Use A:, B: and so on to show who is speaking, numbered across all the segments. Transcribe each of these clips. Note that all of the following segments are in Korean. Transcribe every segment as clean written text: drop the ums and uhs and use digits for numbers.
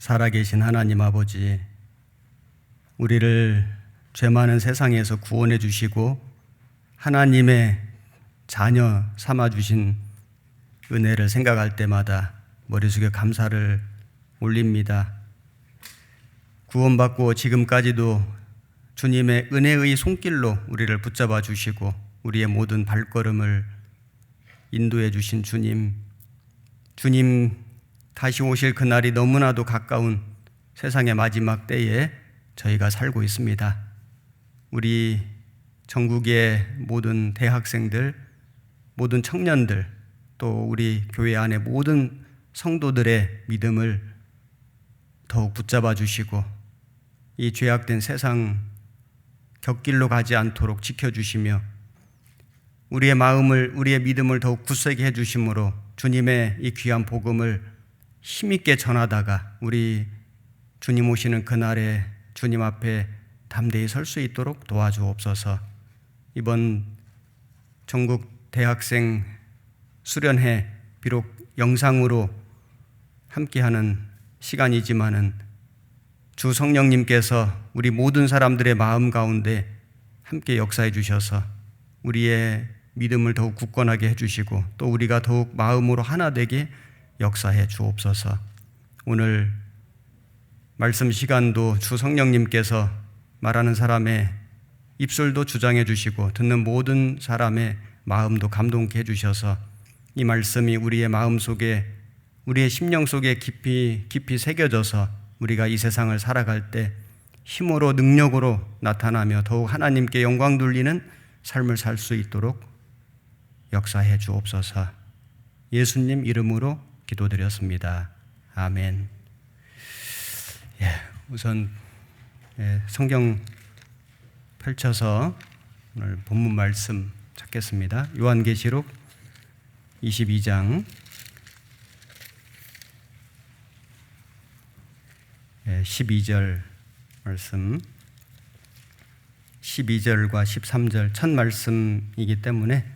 A: 살아계신 하나님 아버지, 우리를 죄 많은 세상에서 구원해 주시고 하나님의 자녀 삼아 주신 은혜를 생각할 때마다 머리 숙여 감사를 올립니다. 구원받고 지금까지도 주님의 은혜의 손길로 우리를 붙잡아 주시고 우리의 모든 발걸음을 인도해 주신 주님 다시 오실 그날이 너무나도 가까운 세상의 마지막 때에 저희가 살고 있습니다. 우리 전국의 모든 대학생들, 모든 청년들, 또 우리 교회 안의 모든 성도들의 믿음을 더욱 붙잡아 주시고 이 죄악된 세상 곁길로 가지 않도록 지켜주시며 우리의 마음을, 우리의 믿음을 더욱 굳세게 해주심으로 주님의 이 귀한 복음을 힘있게 전하다가 우리 주님 오시는 그날에 주님 앞에 담대히 설 수 있도록 도와주옵소서. 이번 전국 대학생 수련회 비록 영상으로 함께하는 시간이지만은 주 성령님께서 우리 모든 사람들의 마음 가운데 함께 역사해 주셔서 우리의 믿음을 더욱 굳건하게 해주시고 또 우리가 더욱 마음으로 하나 되게 역사해 주옵소서. 오늘 말씀 시간도 주 성령님께서 말하는 사람의 입술도 주장해 주시고 듣는 모든 사람의 마음도 감동케 해주셔서 이 말씀이 우리의 마음 속에, 우리의 심령 속에 깊이 새겨져서 우리가 이 세상을 살아갈 때 힘으로 능력으로 나타나며 더욱 하나님께 영광 돌리는 삶을 살 수 있도록 역사해 주옵소서. 예수님 이름으로 기도드렸습니다. 아멘. 우선 성경 펼쳐서 오늘 본문 말씀 찾겠습니다. 요한계시록 22장 12절 말씀, 12절과 13절 첫 말씀이기 때문에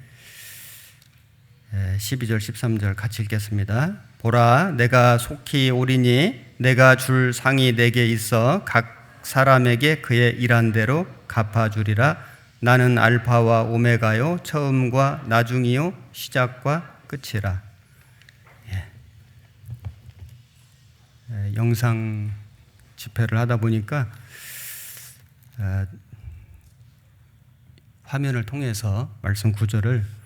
A: 12절 13절 같이 읽겠습니다. 보라, 내가 속히 오리니 내가 줄 상이 내게 있어 각 사람에게 그의 일한 대로 갚아주리라. 나는 알파와 오메가요 처음과 나중이요 시작과 끝이라. 영상 집회를 하다 보니까 화면을 통해서 말씀 구절을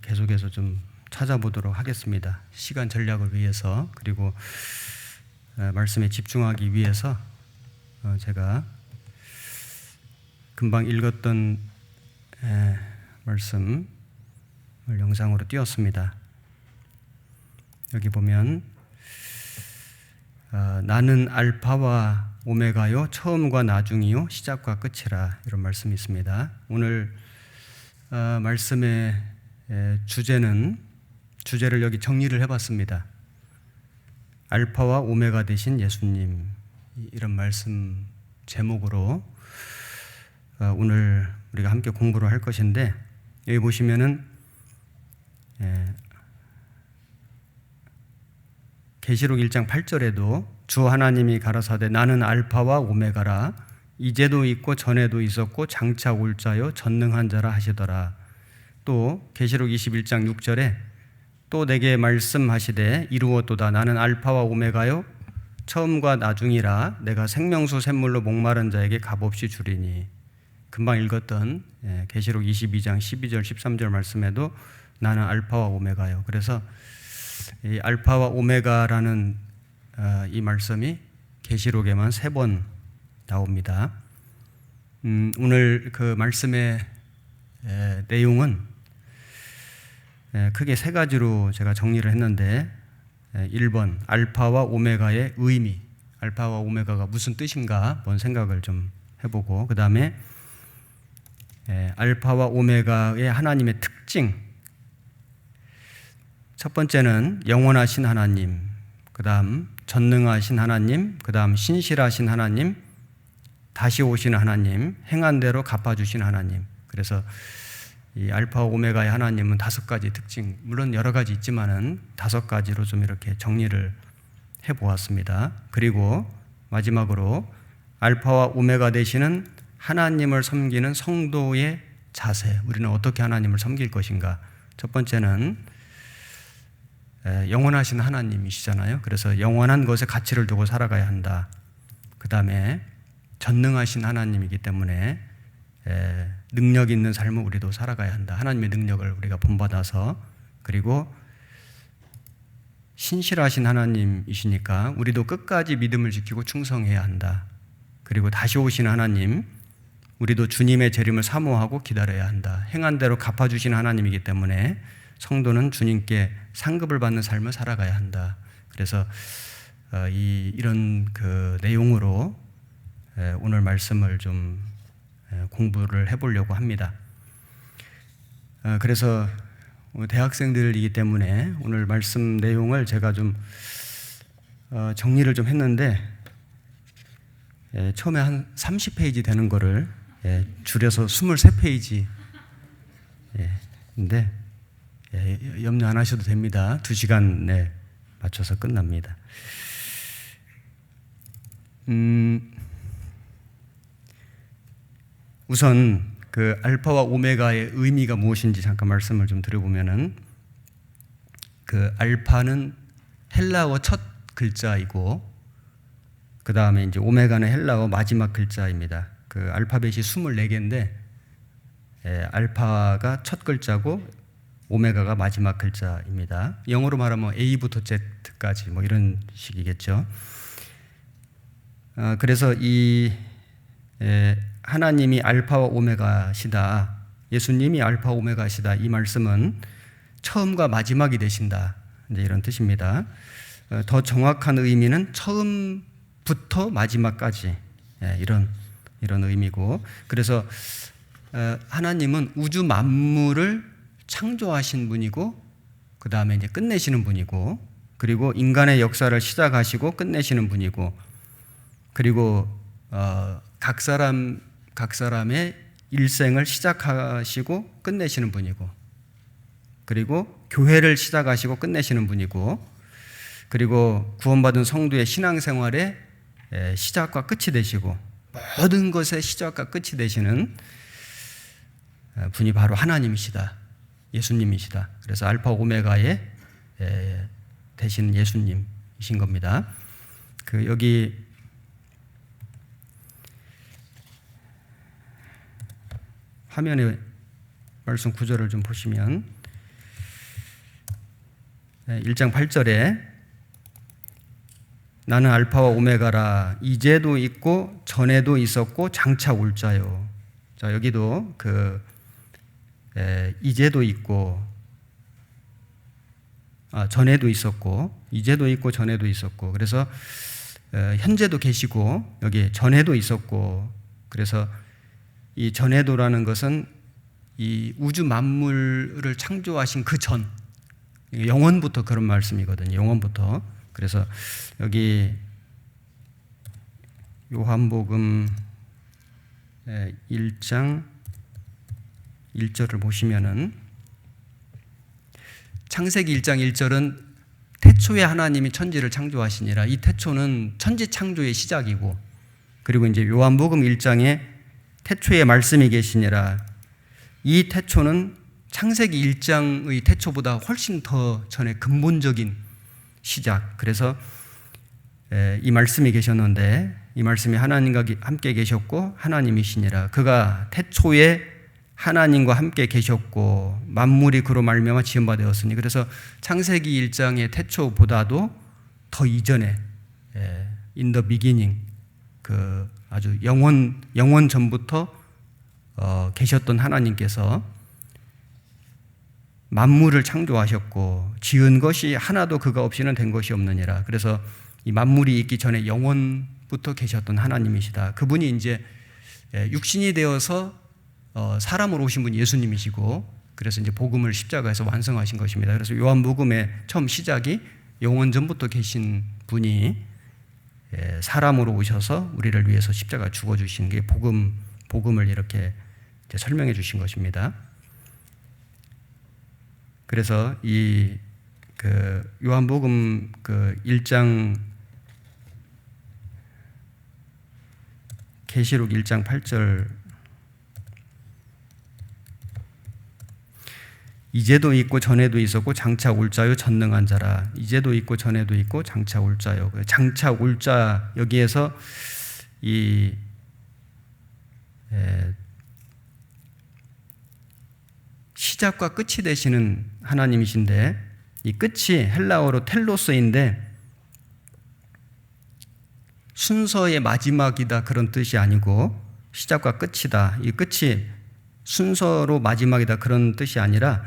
A: 계속해서 좀 찾아보도록 하겠습니다. 시간 전략을 위해서, 그리고 말씀에 집중하기 위해서 제가 금방 읽었던 말씀을 영상으로 띄웠습니다. 여기 보면 나는 알파와 오메가요 처음과 나중이요 시작과 끝이라, 이런 말씀이 있습니다. 오늘 말씀의 주제를 여기 정리를 해봤습니다. 알파와 오메가 되신 예수님, 이런 말씀 제목으로 오늘 우리가 함께 공부를 할 것인데, 여기 보시면은 계시록 1장 8절에도 주 하나님이 가라사대 나는 알파와 오메가라, 이제도 있고 전에도 있었고 장차 올 자요 전능한 자라 하시더라. 또 계시록 21장 6절에 또 내게 말씀하시되 이루었도다. 나는 알파와 오메가요 처음과 나중이라. 내가 생명수 샘물로 목마른 자에게 값없이 주리니. 금방 읽었던 계시록 22장 12절 13절 말씀에도 나는 알파와 오메가요. 그래서 이 알파와 오메가라는 이 말씀이 계시록에만 3번 나옵니다. 오늘 그 말씀의 내용은 크게 3가지로 제가 정리를 했는데, 1번 알파와 오메가의 의미, 알파와 오메가가 무슨 뜻인가 한번 생각을 좀 해보고, 그 다음에 알파와 오메가의 하나님의 특징, 첫 번째는 영원하신 하나님, 그 다음 전능하신 하나님, 그 다음 신실하신 하나님, 다시 오시는 하나님, 행한 대로 갚아주신 하나님. 그래서 이 알파 오메가의 하나님은 5가지 특징, 물론 여러 가지 있지만은 5가지로 좀 이렇게 정리를 해보았습니다. 그리고 마지막으로 알파와 오메가 되시는 하나님을 섬기는 성도의 자세, 우리는 어떻게 하나님을 섬길 것인가. 첫 번째는 영원하신 하나님이시잖아요. 그래서 영원한 것에 가치를 두고 살아가야 한다. 그 다음에 전능하신 하나님이기 때문에 능력 있는 삶을 우리도 살아가야 한다. 하나님의 능력을 우리가 본받아서. 그리고 신실하신 하나님이시니까 우리도 끝까지 믿음을 지키고 충성해야 한다. 그리고 다시 오신 하나님, 우리도 주님의 재림을 사모하고 기다려야 한다. 행한 대로 갚아주신 하나님이기 때문에 성도는 주님께 상급을 받는 삶을 살아가야 한다. 그래서 이런 그 내용으로 오늘 말씀을 좀 공부를 해보려고 합니다. 그래서 대학생들이기 때문에 오늘 말씀 내용을 제가 좀 정리를 좀 했는데 처음에 한 30페이지 되는 거를 줄여서 23페이지 인데 염려 안 하셔도 됩니다. 2시간 내 맞춰서 끝납니다. 우선 그 알파와 오메가의 의미가 무엇인지 잠깐 말씀을 좀 드려보면은, 그 알파는 헬라어 첫 글자이고 그 다음에 이제 오메가는 헬라어 마지막 글자입니다. 그 알파벳이 24개인데 알파가 첫 글자고 오메가가 마지막 글자입니다. 영어로 말하면 A부터 Z까지 뭐 이런 식이겠죠. 그래서 이 하나님이 알파와 오메가시다, 예수님이 알파 오메가시다, 이 말씀은 처음과 마지막이 되신다, 이제 이런 뜻입니다. 더 정확한 의미는 처음부터 마지막까지, 이런 의미고, 그래서 하나님은 우주 만물을 창조하신 분이고 그 다음에 이제 끝내시는 분이고, 그리고 인간의 역사를 시작하시고 끝내시는 분이고, 그리고 각 사람의 일생을 시작하시고 끝내시는 분이고, 그리고 교회를 시작하시고 끝내시는 분이고, 그리고 구원받은 성도의 신앙생활의 시작과 끝이 되시고 모든 것의 시작과 끝이 되시는 분이 바로 하나님이시다, 예수님이시다. 그래서 알파 오메가의 되시는 예수님이신 겁니다. 그 여기 화면에 말씀 구절을 좀 보시면 1장 8절에 나는 알파와 오메가라, 이제도 있고 전에도 있었고 장차 올 자요. 자, 여기도 그 이제도 있고 전에도 있었고, 이제도 있고 전에도 있었고, 그래서 현재도 계시고 여기 전에도 있었고, 그래서 이 전에도라는 것은 이 우주 만물을 창조하신 그 전, 영원부터 그런 말씀이거든요. 영원부터. 그래서 여기 요한복음 1장 1절을 보시면은, 창세기 1장 1절은 태초에 하나님이 천지를 창조하시니라. 이 태초는 천지 창조의 시작이고, 그리고 이제 요한복음 1장에 태초에 말씀이 계시니라. 이 태초는 창세기 1장의 태초보다 훨씬 더 전에 근본적인 시작. 그래서 이 말씀이 계셨는데 이 말씀이 하나님과 함께 계셨고 하나님이시니라. 그가 태초에 하나님과 함께 계셨고 만물이 그로 말미암아 지은 바 되었으니. 그래서 창세기 1장의 태초보다도 더 이전에 in the beginning, 그 아주 영원 전부터 계셨던 하나님께서 만물을 창조하셨고 지은 것이 하나도 그가 없이는 된 것이 없느니라. 그래서 이 만물이 있기 전에 영원부터 계셨던 하나님이시다. 그분이 이제 육신이 되어서 사람으로 오신 분이 예수님이시고, 그래서 이제 복음을 십자가에서 완성하신 것입니다. 그래서 요한복음의 처음 시작이 영원 전부터 계신 분이 사람으로 오셔서 우리를 위해서 십자가 죽어주신 게 복음을 이렇게 이제 설명해 주신 것입니다. 그래서 이 그 요한복음 그 1장 계시록 1장 8절 이제도 있고 전에도 있었고 장차 올 자요 전능한 자라. 이제도 있고 전에도 있고 장차 올 자요. 장차 올 자 여기에서 이 시작과 끝이 되시는 하나님이신데 이 끝이 헬라어로 텔로스인데 순서의 마지막이다 그런 뜻이 아니고 시작과 끝이다. 이 끝이 순서로 마지막이다 그런 뜻이 아니라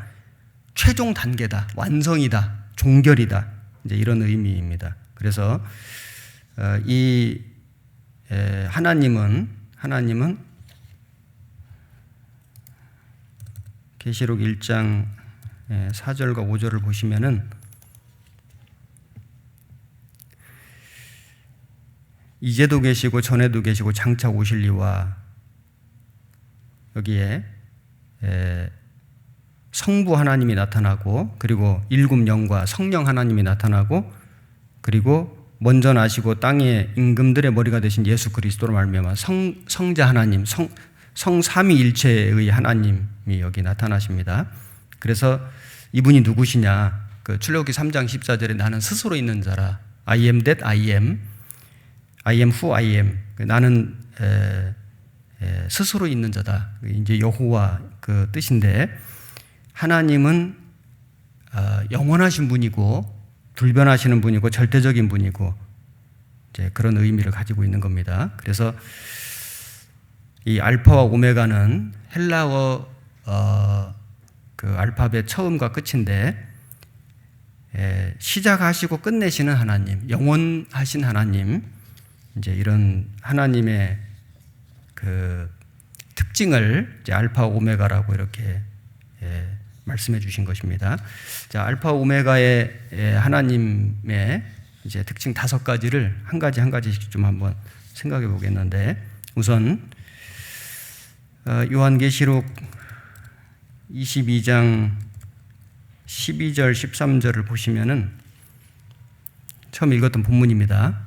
A: 최종 단계다, 완성이다, 종결이다. 이제 이런 의미입니다. 그래서 이 하나님은 계시록 1장 4절과 5절을 보시면은 이제도 계시고 전에도 계시고 장차 오실리와 여기에 성부 하나님이 나타나고 그리고 일곱 영과 성령 하나님이 나타나고 그리고 먼저 나시고 땅의 임금들의 머리가 되신 예수 그리스도로 말미암아 성자 하나님, 성삼위일체의 하나님이 여기 나타나십니다. 그래서 이분이 누구시냐? 그 출애굽기 3장 14절에 나는 스스로 있는 자라. I am that I am who I am. 나는 스스로 있는 자다. 이제 여호와 그 뜻인데 하나님은 영원하신 분이고 불변하시는 분이고 절대적인 분이고 이제 그런 의미를 가지고 있는 겁니다. 그래서 이 알파와 오메가는 헬라어 그 알파벳 처음과 끝인데 시작하시고 끝내시는 하나님, 영원하신 하나님, 이제 이런 하나님의 그 특징을 이제 알파 오메가라고 이렇게 말씀해 주신 것입니다. 자, 알파 오메가의 하나님의 이제 특징 5가지를 한 가지씩 좀 한번 생각해 보겠는데 우선 요한계시록 22장 12절 13절을 보시면은 처음 읽었던 본문입니다.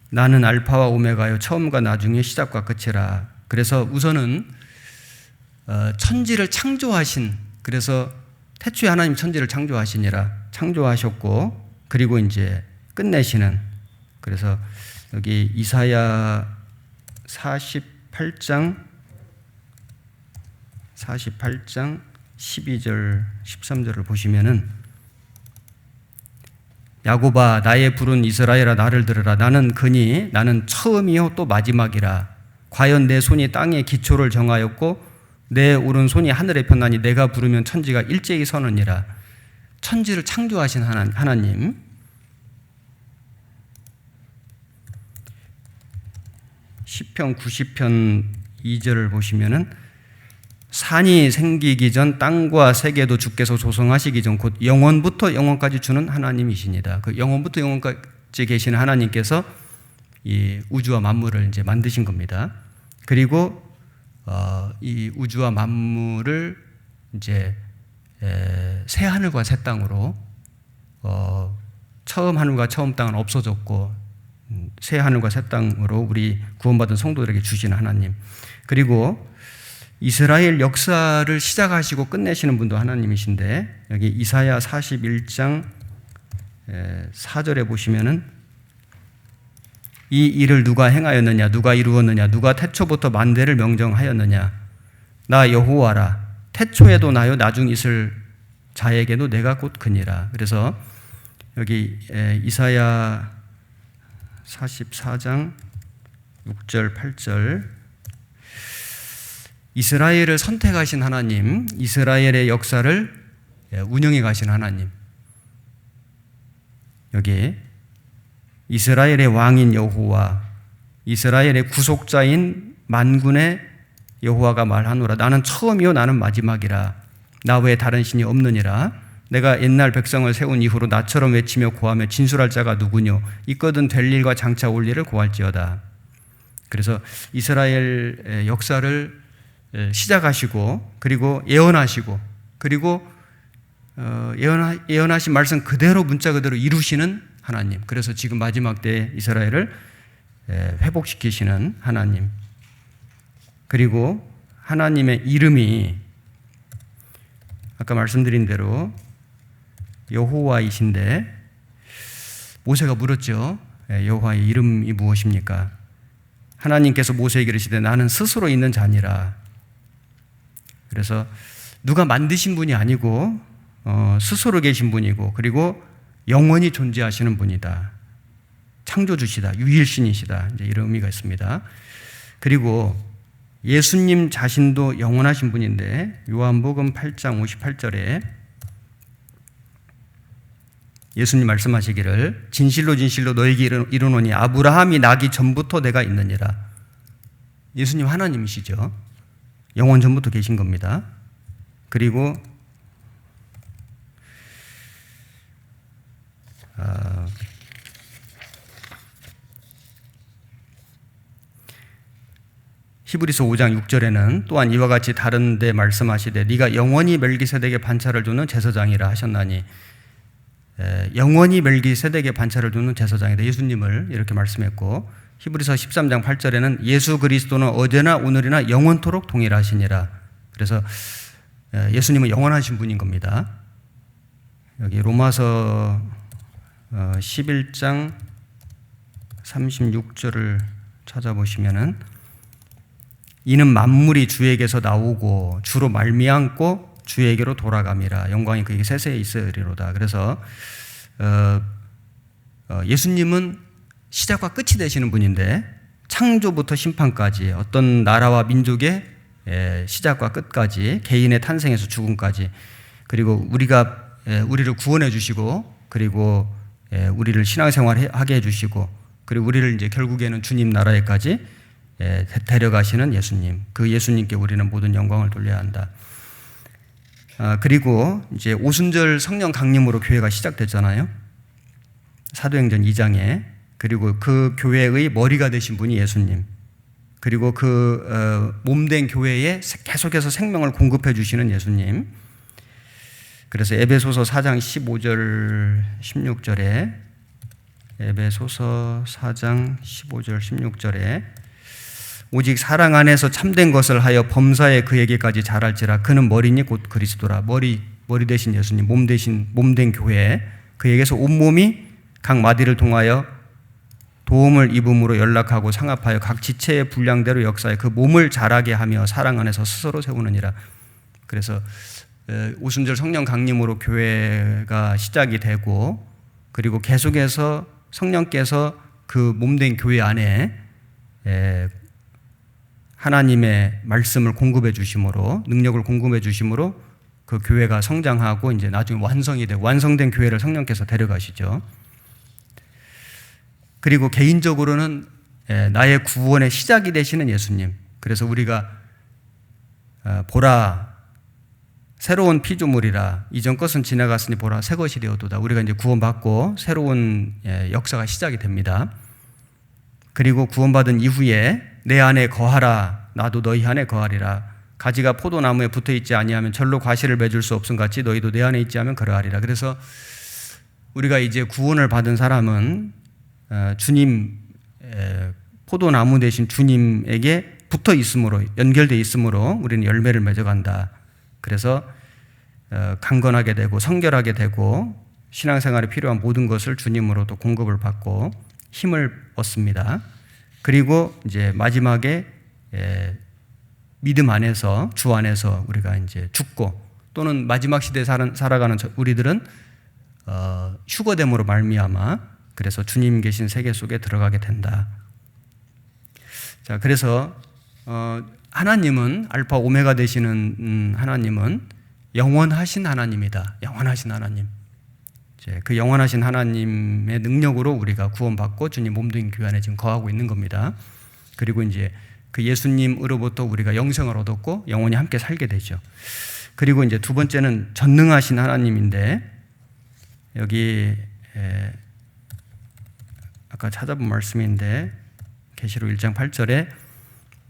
A: 나는 알파와 오메가요 처음과 나중에 시작과 끝이라. 그래서 우선은 천지를 창조하신, 그래서 태초에 하나님 천지를 창조하시니라, 창조하셨고 그리고 이제 끝내시는. 그래서 여기 이사야 48장 12절 13절을 보시면은 야곱아 나의 부른 이스라엘아 나를 들으라. 나는 그니 나는 처음이요 또 마지막이라. 과연 내 손이 땅의 기초를 정하였고 내 오른손이 하늘에 폈나니 내가 부르면 천지가 일제히 서느니라. 천지를 창조하신 하나님. 시편 90편 2절을 보시면은 산이 생기기 전 땅과 세계도 주께서 조성하시기 전 곧 영원부터 영원까지 주는 하나님이시니다. 그 영원부터 영원까지 계시는 하나님께서 이 우주와 만물을 이제 만드신 겁니다. 그리고 이 우주와 만물을 이제 새 하늘과 새 땅으로 처음 하늘과 처음 땅은 없어졌고 새 하늘과 새 땅으로 우리 구원받은 성도들에게 주시는 하나님. 그리고 이스라엘 역사를 시작하시고 끝내시는 분도 하나님이신데 여기 이사야 41장 4절에 보시면은 이 일을 누가 행하였느냐, 누가 이루었느냐, 누가 태초부터 만대를 명정하였느냐. 나 여호와라. 태초에도 나요 나중 있을 자에게도 내가 곧 그니라. 그래서 여기 이사야 44장 6절 8절 이스라엘을 선택하신 하나님, 이스라엘의 역사를 운영해 가신 하나님. 여기 이스라엘의 왕인 여호와, 이스라엘의 구속자인 만군의 여호와가 말하노라. 나는 처음이요 나는 마지막이라. 나 외에 다른 신이 없느니라. 내가 옛날 백성을 세운 이후로 나처럼 외치며 고하며 진술할 자가 누구뇨. 있거든 될 일과 장차 올 일을 고할지어다. 그래서 이스라엘 역사를 시작하시고 그리고 예언하시고 그리고 예언하신 말씀 그대로 문자 그대로 이루시는 하나님. 그래서 지금 마지막 때 이스라엘을 회복시키시는 하나님. 그리고 하나님의 이름이 아까 말씀드린 대로 여호와이신데 모세가 물었죠. 여호와의 이름이 무엇입니까? 하나님께서 모세에게 이르시되 나는 스스로 있는 자니라. 그래서 누가 만드신 분이 아니고 스스로 계신 분이고 그리고 영원히 존재하시는 분이다. 창조주시다. 유일신이시다. 이제 이런 의미가 있습니다. 그리고 예수님 자신도 영원하신 분인데 요한복음 8장 58절에 예수님 말씀하시기를 진실로 진실로 너에게 이르노니 아브라함이 나기 전부터 내가 있느니라. 예수님 하나님이시죠. 영원 전부터 계신 겁니다. 그리고 히브리서 5장 6절에는 또한 이와 같이 다른 데 말씀하시되 네가 영원히 멜기세덱의 반차를 두는 제사장이라 하셨나니 영원히 멜기세덱의 반차를 두는 제사장이다. 예수님을 이렇게 말씀했고 히브리서 13장 8절에는 예수 그리스도는 어제나 오늘이나 영원토록 동일하시니라. 그래서 예수님은 영원하신 분인 겁니다. 여기 로마서 11장 36절을 찾아보시면은 이는 만물이 주에게서 나오고 주로 말미암고 주에게로 돌아감이라. 영광이 그에게 세세에 있으리로다. 그래서 예수님은 시작과 끝이 되시는 분인데 창조부터 심판까지 어떤 나라와 민족의 시작과 끝까지 개인의 탄생에서 죽음까지 그리고 우리를 구원해 주시고 그리고 우리를 신앙생활하게 해주시고 그리고 우리를 이제 결국에는 주님 나라에까지 데려가시는 예수님. 그 예수님께 우리는 모든 영광을 돌려야 한다. 그리고 이제 오순절 성령 강림으로 교회가 시작됐잖아요. 사도행전 2장에. 그리고 그 교회의 머리가 되신 분이 예수님. 그리고 그 몸된 교회에 계속해서 생명을 공급해 주시는 예수님. 그래서 에베소서 4장 15절 16절에 에베소서 4장 15절 16절에 오직 사랑 안에서 참된 것을 하여 범사에 그에게까지 자랄지라. 그는 머리니 곧 그리스도라. 머리 대신 예수님, 몸된 교회. 그에게서 온몸이 각 마디를 통하여 도움을 입음으로 연락하고 상합하여 각 지체의 분량대로 역사해 그 몸을 자라게 하며 사랑 안에서 스스로 세우느니라. 그래서 오순절 성령 강림으로 교회가 시작이 되고 그리고 계속해서 성령께서 그 몸된 교회 안에 하나님의 말씀을 공급해 주심으로 능력을 공급해 주심으로 그 교회가 성장하고 이제 나중에 완성이 되고 완성된 교회를 성령께서 데려가시죠. 그리고 개인적으로는 나의 구원의 시작이 되시는 예수님. 그래서 우리가 보라 새로운 피조물이라 이전 것은 지나갔으니 보라 새 것이 되었도다. 우리가 이제 구원받고 새로운 역사가 시작이 됩니다. 그리고 구원받은 이후에 내 안에 거하라 나도 너희 안에 거하리라. 가지가 포도나무에 붙어있지 아니하면 절로 과실을 맺을 수 없음 같이 너희도 내 안에 있지 않으면 그러하리라. 그래서 우리가 이제 구원을 받은 사람은 주님 포도나무 대신 주님에게 붙어 있으므로 연결되어 있으므로 우리는 열매를 맺어간다. 그래서 강건하게 되고 성결하게 되고 신앙생활에 필요한 모든 것을 주님으로도 공급을 받고 힘을 얻습니다. 그리고 이제 마지막에 믿음 안에서 주 안에서 우리가 이제 죽고 또는 마지막 시대에 살아가는 우리들은 휴거됨으로 말미암아 그래서 주님 계신 세계 속에 들어가게 된다. 자, 그래서 하나님은 알파 오메가 되시는 하나님은 영원하신 하나님이다. 영원하신 하나님. 그 영원하신 하나님의 능력으로 우리가 구원받고 주님 몸된 교회 안에 지금 거하고 있는 겁니다. 그리고 이제 그 예수님으로부터 우리가 영생을 얻었고 영원히 함께 살게 되죠. 그리고 이제 두 번째는 전능하신 하나님인데 여기 아까 찾아본 말씀인데 계시록 1장 8절에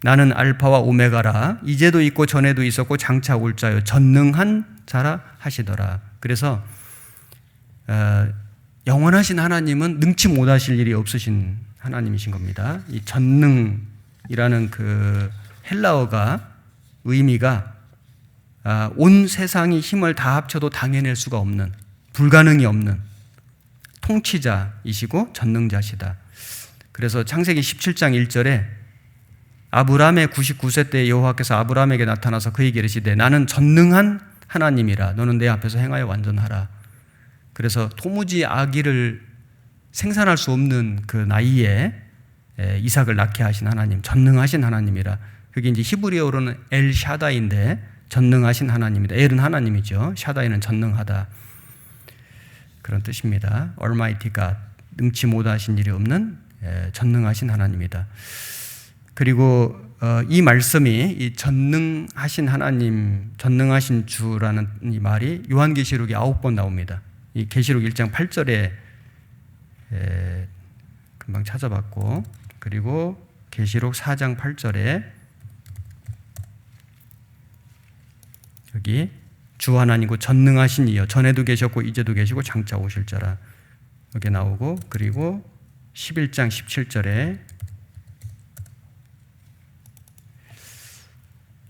A: 나는 알파와 오메가라 이제도 있고 전에도 있었고 장차 올 자요 전능한 자라 하시더라. 그래서 영원하신 하나님은 능치 못하실 일이 없으신 하나님이신 겁니다. 이 전능이라는 그 헬라어가 의미가 온 세상이 힘을 다 합쳐도 당해낼 수가 없는, 불가능이 없는 통치자이시고 전능자시다. 그래서 창세기 17장 1절에 아브라함의 99세 때 여호와께서 아브라함에게 나타나서 그에게 이르시되 나는 전능한 하나님이라 너는 내 앞에서 행하여 완전하라. 그래서 도무지 아기를 생산할 수 없는 그 나이에 이삭을 낳게 하신 하나님, 전능하신 하나님이라. 그게 이제 히브리어로는 엘 샤다인데 전능하신 하나님이다. 엘은 하나님이죠. 샤다이는 전능하다. 그런 뜻입니다. Almighty God, 능치 못하신 일이 없는 전능하신 하나님이다. 그리고 이 말씀이 이 전능하신 하나님, 전능하신 주라는 이 말이 요한계시록에 9번 나옵니다. 이 계시록 1장 8절에 금방 찾아봤고, 그리고 계시록 4장 8절에 여기 주 하나님이고 전능하신 이여 전에도 계셨고 이제도 계시고 장차 오실 자라 여기 나오고, 그리고 11장 17절에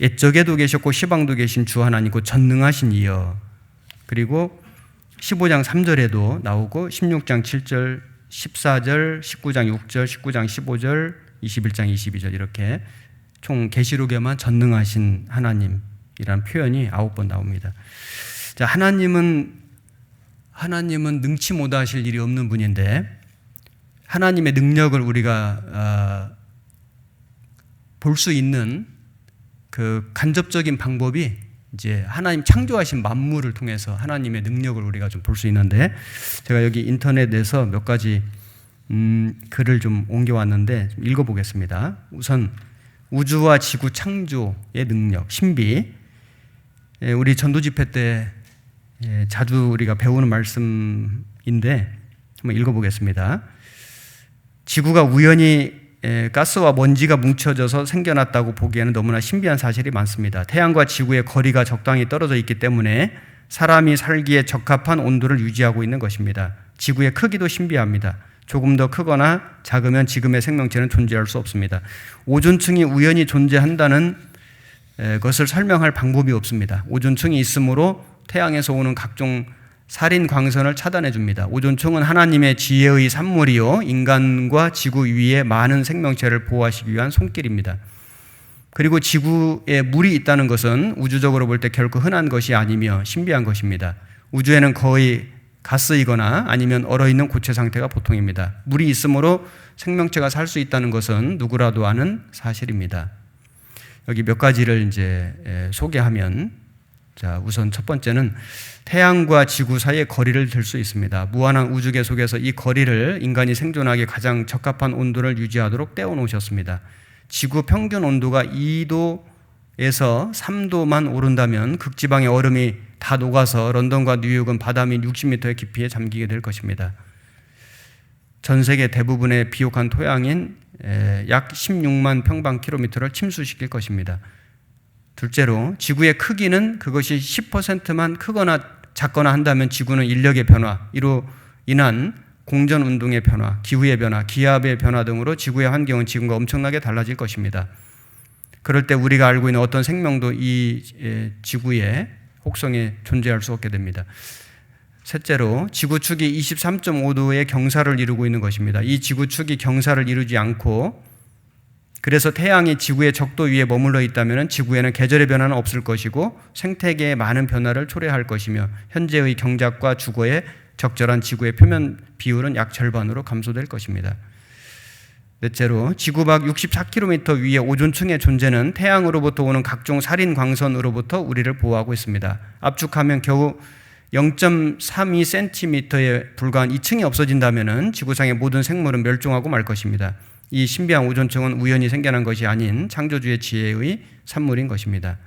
A: 옛적에도 계셨고 시방도 계신 주 하나님이고 전능하신 이여, 그리고 15장 3절에도 나오고 16장 7절, 14절, 19장 6절, 19장 15절, 21장 22절 이렇게 총 계시록에만 전능하신 하나님이라는 표현이 9번 나옵니다. 자, 하나님은 능치 못하실 일이 없는 분인데 하나님의 능력을 우리가 볼 수 있는 그 간접적인 방법이 이제 하나님 창조하신 만물을 통해서 하나님의 능력을 우리가 좀 볼 수 있는데, 제가 여기 인터넷에서 몇 가지 글을 좀 옮겨왔는데 좀 읽어보겠습니다. 우선 우주와 지구 창조의 능력, 신비. 우리 전도집회 때 자주 우리가 배우는 말씀인데 한번 읽어보겠습니다. 지구가 우연히 가스와 먼지가 뭉쳐져서 생겨났다고 보기에는 너무나 신비한 사실이 많습니다. 태양과 지구의 거리가 적당히 떨어져 있기 때문에 사람이 살기에 적합한 온도를 유지하고 있는 것입니다. 지구의 크기도 신비합니다. 조금 더 크거나 작으면 지금의 생명체는 존재할 수 없습니다. 오존층이 우연히 존재한다는 것을 설명할 방법이 없습니다. 오존층이 있으므로 태양에서 오는 각종 살인 광선을 차단해 줍니다. 오존층은 하나님의 지혜의 산물이요 인간과 지구 위에 많은 생명체를 보호하시기 위한 손길입니다. 그리고 지구에 물이 있다는 것은 우주적으로 볼 때 결코 흔한 것이 아니며 신비한 것입니다. 우주에는 거의 가스이거나 아니면 얼어있는 고체 상태가 보통입니다. 물이 있으므로 생명체가 살 수 있다는 것은 누구라도 아는 사실입니다. 여기 몇 가지를 이제 소개하면, 자, 우선 첫 번째는 태양과 지구 사이의 거리를 들 수 있습니다. 무한한 우주계 속에서 이 거리를 인간이 생존하기에 가장 적합한 온도를 유지하도록 떼어놓으셨습니다. 지구 평균 온도가 2도에서 3도만 오른다면 극지방의 얼음이 다 녹아서 런던과 뉴욕은 바다 및 60m의 깊이에 잠기게 될 것입니다. 전 세계 대부분의 비옥한 토양인 약 16만 평방킬로미터를 침수시킬 것입니다. 둘째로 지구의 크기는 그것이 10%만 크거나 작거나 한다면 지구는 인력의 변화로 인한 공전운동의 변화, 기후의 변화, 기압의 변화 등으로 지구의 환경은 지금과 엄청나게 달라질 것입니다. 그럴 때 우리가 알고 있는 어떤 생명도 이 지구의 혹성에 존재할 수 없게 됩니다. 셋째로 지구축이 23.5도의 경사를 이루고 있는 것입니다. 이 지구축이 경사를 이루지 않고 그래서 태양이 지구의 적도 위에 머물러 있다면 지구에는 계절의 변화는 없을 것이고 생태계에 많은 변화를 초래할 것이며 현재의 경작과 주거에 적절한 지구의 표면 비율은 약 절반으로 감소될 것입니다. 넷째로 지구 밖 64km 위의 오존층의 존재는 태양으로부터 오는 각종 살인 광선으로부터 우리를 보호하고 있습니다. 압축하면 겨우 0.32cm에 불과한 2층이 없어진다면 지구상의 모든 생물은 멸종하고 말 것입니다. 이 신비한 오존층은 우연히 생겨난 것이 아닌 창조주의 지혜의 산물인 것입니다.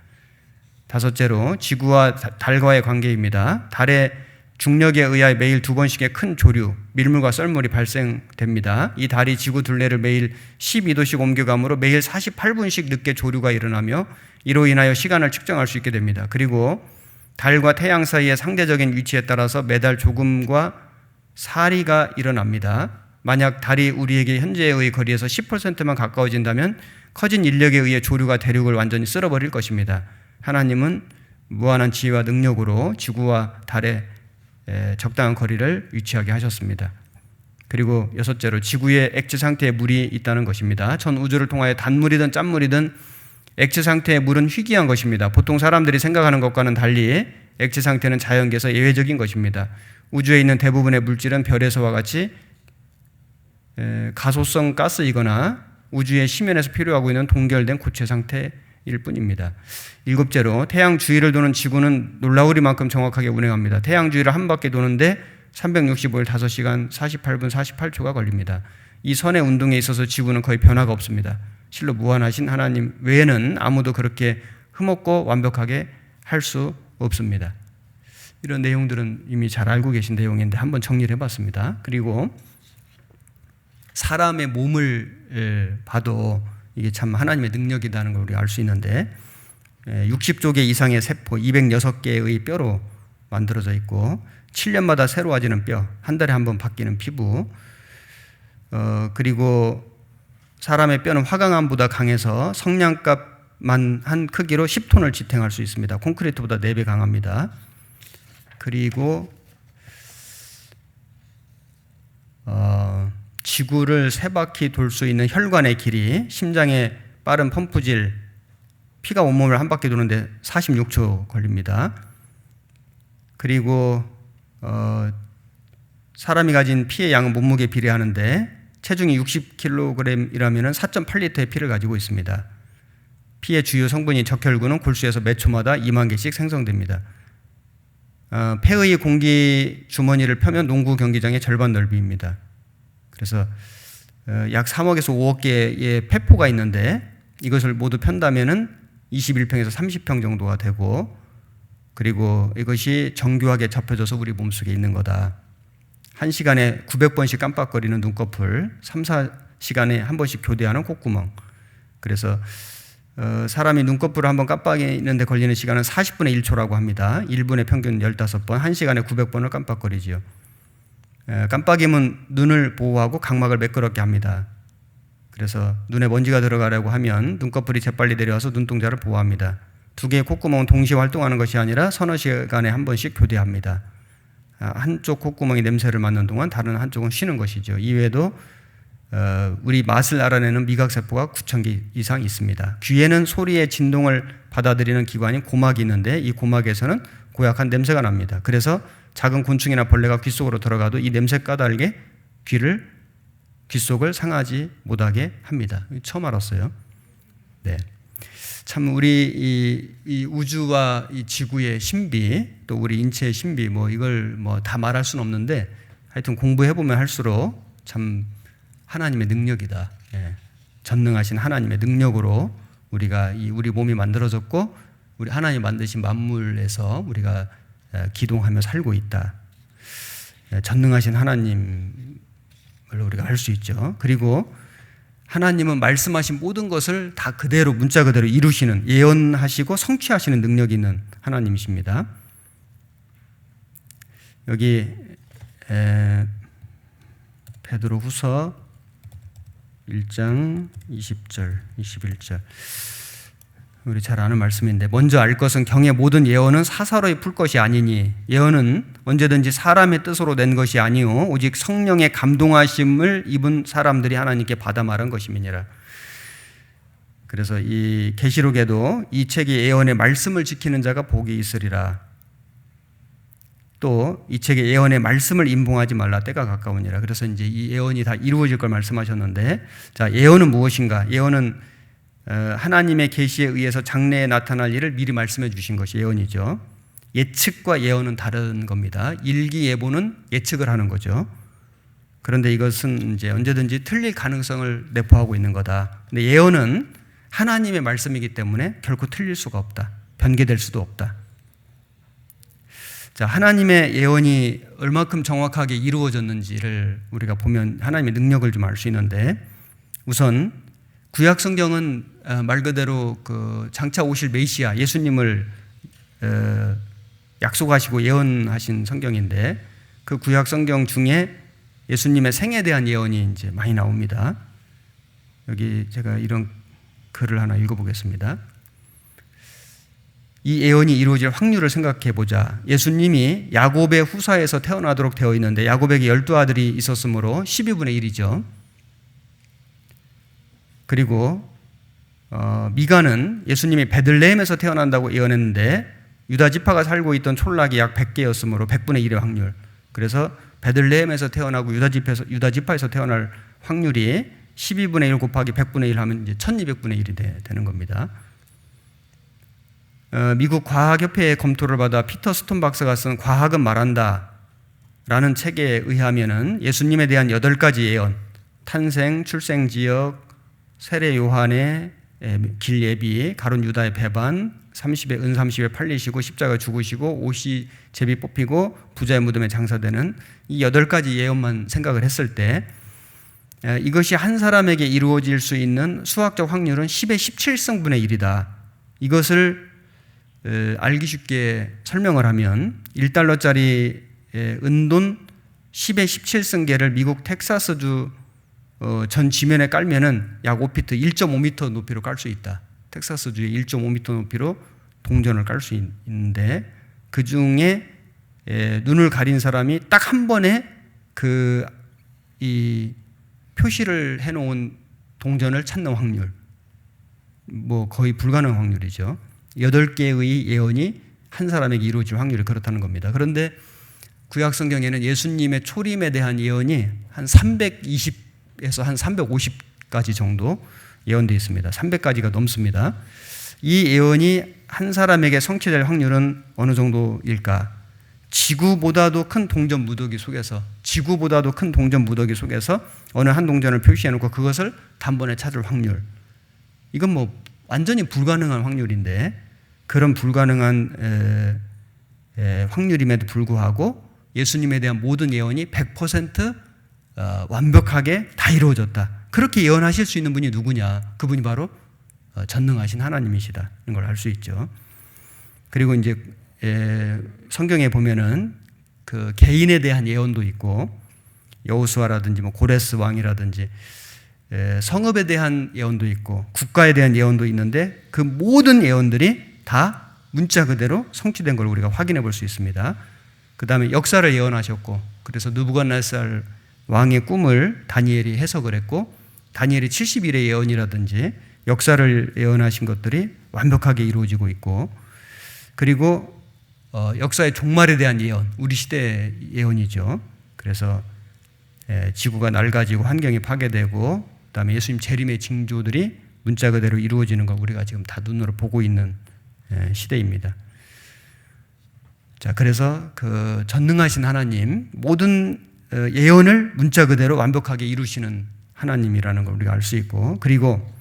A: 다섯째로 지구와 달과의 관계입니다. 달의 중력에 의하여 매일 2번씩의 큰 조류, 밀물과 썰물이 발생됩니다. 이 달이 지구 둘레를 매일 12도씩 옮겨가므로 매일 48분씩 늦게 조류가 일어나며 이로 인하여 시간을 측정할 수 있게 됩니다. 그리고 달과 태양 사이의 상대적인 위치에 따라서 매달 조금과 사리가 일어납니다. 만약 달이 우리에게 현재의 거리에서 10%만 가까워진다면 커진 인력에 의해 조류가 대륙을 완전히 쓸어버릴 것입니다. 하나님은 무한한 지혜와 능력으로 지구와 달에 적당한 거리를 위치하게 하셨습니다. 그리고 여섯째로 지구의 액체 상태에 물이 있다는 것입니다. 전 우주를 통하여 단물이든 짠물이든 액체 상태의 물은 희귀한 것입니다. 보통 사람들이 생각하는 것과는 달리 액체 상태는 자연계에서 예외적인 것입니다. 우주에 있는 대부분의 물질은 별에서와 같이 가소성 가스이거나 우주의 심연에서 필요하고 있는 동결된 고체 상태일 뿐입니다. 일곱째로 태양 주위를 도는 지구는 놀라우리만큼 정확하게 운행합니다. 태양 주위를 한 바퀴 도는데 365일 5시간 48분 48초가 걸립니다. 이 선의 운동에 있어서 지구는 거의 변화가 없습니다. 실로 무한하신 하나님 외에는 아무도 그렇게 흠없고 완벽하게 할 수 없습니다. 이런 내용들은 이미 잘 알고 계신 내용인데 한번 정리를 해봤습니다. 그리고 사람의 몸을 봐도 이게 참 하나님의 능력이라는 걸 우리가 알 수 있는데 60조 개 이상의 세포 206개의 뼈로 만들어져 있고 7년마다 새로워지는 뼈, 한 달에 한 번 바뀌는 피부, 그리고 사람의 뼈는 화강암보다 강해서 성냥갑만 한 크기로 10톤을 지탱할 수 있습니다. 콘크리트보다 4배 강합니다. 그리고 지구를 3바퀴 돌 수 있는 혈관의 길이 심장의 빠른 펌프질, 피가 온몸을 한 바퀴 도는데 46초 걸립니다. 그리고 사람이 가진 피의 양은 몸무게에 비례하는데 체중이 60kg이라면 4.8리터의 피를 가지고 있습니다. 피의 주요 성분인 적혈구는 골수에서 매 초마다 2만 개씩 생성됩니다. 폐의 공기 주머니를 펴면 농구 경기장의 절반 넓이입니다. 그래서 약 3억에서 5억 개의 폐포가 있는데 이것을 모두 편다면은 21평에서 30평 정도가 되고, 그리고 이것이 정교하게 접혀져서 우리 몸속에 있는 거다. 1시간에 900번씩 깜빡거리는 눈꺼풀, 3, 4시간에 한 번씩 교대하는 콧구멍. 그래서 사람이 눈꺼풀을 한번 깜빡이는데 걸리는 시간은 40분의 1초라고 합니다. 1분에 평균 15번, 1시간에 900번을 깜빡거리지요. 깜빡이면 눈을 보호하고 각막을 매끄럽게 합니다. 그래서 눈에 먼지가 들어가려고 하면 눈꺼풀이 재빨리 내려와서 눈동자를 보호합니다. 2개의 콧구멍은 동시에 활동하는 것이 아니라 서너 시간에 한 번씩 교대합니다. 한쪽 콧구멍이 냄새를 맡는 동안 다른 한쪽은 쉬는 것이죠. 이외에도 우리 맛을 알아내는 미각세포가 9,000개 이상 있습니다. 귀에는 소리의 진동을 받아들이는 기관인 고막이 있는데 이 고막에서는 고약한 냄새가 납니다. 그래서 작은 곤충이나 벌레가 귀 속으로 들어가도 이 냄새 까닭에 귀 속을 상하지 못하게 합니다. 처음 알았어요. 네. 참 우리 이 우주와 이 지구의 신비, 또 우리 인체의 신비, 이걸 다 말할 수는 없는데 하여튼 공부해 보면 할수록 참 하나님의 능력이다. 예. 전능하신 하나님의 능력으로 우리가 우리 몸이 만들어졌고 우리 하나님 만드신 만물에서 우리가 기동하며 살고 있다. 전능하신 하나님을 우리가 알 수 있죠. 그리고 하나님은 말씀하신 모든 것을 다 그대로 문자 그대로 이루시는, 예언하시고 성취하시는 능력이 있는 하나님이십니다. 여기 베드로후서 1장 20절, 21절 우리 잘 아는 말씀인데, 먼저 알 것은 경의 모든 예언은 사사로이 풀 것이 아니니 예언은 언제든지 사람의 뜻으로 낸 것이 아니요 오직 성령의 감동하심을 입은 사람들이 하나님께 받아 말한 것임이니라. 그래서 이 계시록에도 이 책의 예언의 말씀을 지키는 자가 복이 있으리라. 또 이 책의 예언의 말씀을 임봉하지 말라, 때가 가까우니라. 그래서 이제 이 예언이 다 이루어질 걸 말씀하셨는데, 자, 예언은 무엇인가? 예언은 하나님의 계시에 의해서 장래에 나타날 일을 미리 말씀해 주신 것이 예언이죠. 예측과 예언은 다른 겁니다. 일기예보는 예측을 하는 거죠. 그런데 이것은 이제 언제든지 틀릴 가능성을 내포하고 있는 거다. 근데 예언은 하나님의 말씀이기 때문에 결코 틀릴 수가 없다. 변개될 수도 없다. 자, 하나님의 예언이 얼마큼 정확하게 이루어졌는지를 우리가 보면 하나님의 능력을 좀 알 수 있는데, 우선 구약 성경은 말 그대로 장차 오실 메시아 예수님을 약속하시고 예언하신 성경인데, 그 구약 성경 중에 예수님의 생에 대한 예언이 이제 많이 나옵니다. 여기 제가 이런 글을 하나 읽어보겠습니다. 이 예언이 이루어질 확률을 생각해 보자. 예수님이 야곱의 후사에서 태어나도록 되어 있는데 야곱에게 12아들이 있었으므로 12분의 1이죠. 그리고 미가는 예수님이 베들레헴에서 태어난다고 예언했는데 유다 지파가 살고 있던 촌락이 약 100개였으므로 100분의 1의 확률. 그래서 베들레헴에서 태어나고 유다 지파에서 태어날 확률이 12분의 1 곱하기 100분의 1 하면 이제 1200분의 1이 되는 겁니다. 미국 과학협회의 검토를 받아 피터 스톤 박사가 쓴 과학은 말한다 라는 책에 의하면은 예수님에 대한 8가지 예언, 탄생, 출생 지역, 세례 요한의 길 예비, 가룟 유다의 배반, 30에 은 30에 팔리시고 십자가 죽으시고 옷이 제비 뽑히고 부자의 무덤에 장사되는 이 8가지 예언만 생각을 했을 때 이것이 한 사람에게 이루어질 수 있는 수학적 확률은 10의 17승분의 1이다. 이것을 알기 쉽게 설명을 하면 1달러짜리 은돈 10의 17승계를 미국 텍사스주 전 지면에 깔면은 약 5피트 1.5m 높이로 깔 수 있다. 텍사스주에 1.5m 높이로 동전을 깔 수 있는데 그 중에 눈을 가린 사람이 딱 한 번에 이 표시를 해놓은 동전을 찾는 확률, 뭐 거의 불가능한 확률이죠. 8개의 예언이 한 사람에게 이루어질 확률이 그렇다는 겁니다. 그런데 구약 성경에는 예수님의 초림에 대한 예언이 한 320에서 한 350가지 정도 예언되어 있습니다. 300가지가 넘습니다. 이 예언이 한 사람에게 성취될 확률은 어느 정도일까? 지구보다도 큰 동전 무더기 속에서 어느 한 동전을 표시해놓고 그것을 단번에 찾을 확률. 이건 뭐 완전히 불가능한 확률인데 그런 불가능한 확률임에도 불구하고 예수님에 대한 모든 예언이 100% 완벽하게 다 이루어졌다. 그렇게 예언하실 수 있는 분이 누구냐? 그분이 바로 전능하신 하나님이시다. 이런 걸 알 수 있죠. 그리고 이제 성경에 보면은 그 개인에 대한 예언도 있고 여호수아라든지 뭐 고레스 왕이라든지 성읍에 대한 예언도 있고 국가에 대한 예언도 있는데 그 모든 예언들이 다 문자 그대로 성취된 걸 우리가 확인해 볼 수 있습니다. 그 다음에 역사를 예언하셨고 그래서 느부갓네살 왕의 꿈을 다니엘이 해석을 했고 다니엘이 70일의 예언이라든지 역사를 예언하신 것들이 완벽하게 이루어지고 있고 그리고 역사의 종말에 대한 예언, 우리 시대의 예언이죠. 그래서 지구가 낡아지고 환경이 파괴되고 그다음에 예수님 재림의 징조들이 문자 그대로 이루어지는 걸 우리가 지금 다 눈으로 보고 있는 시대입니다. 자, 그래서 그 전능하신 하나님, 모든 예언을 문자 그대로 완벽하게 이루시는 하나님이라는 걸 우리가 알 수 있고 그리고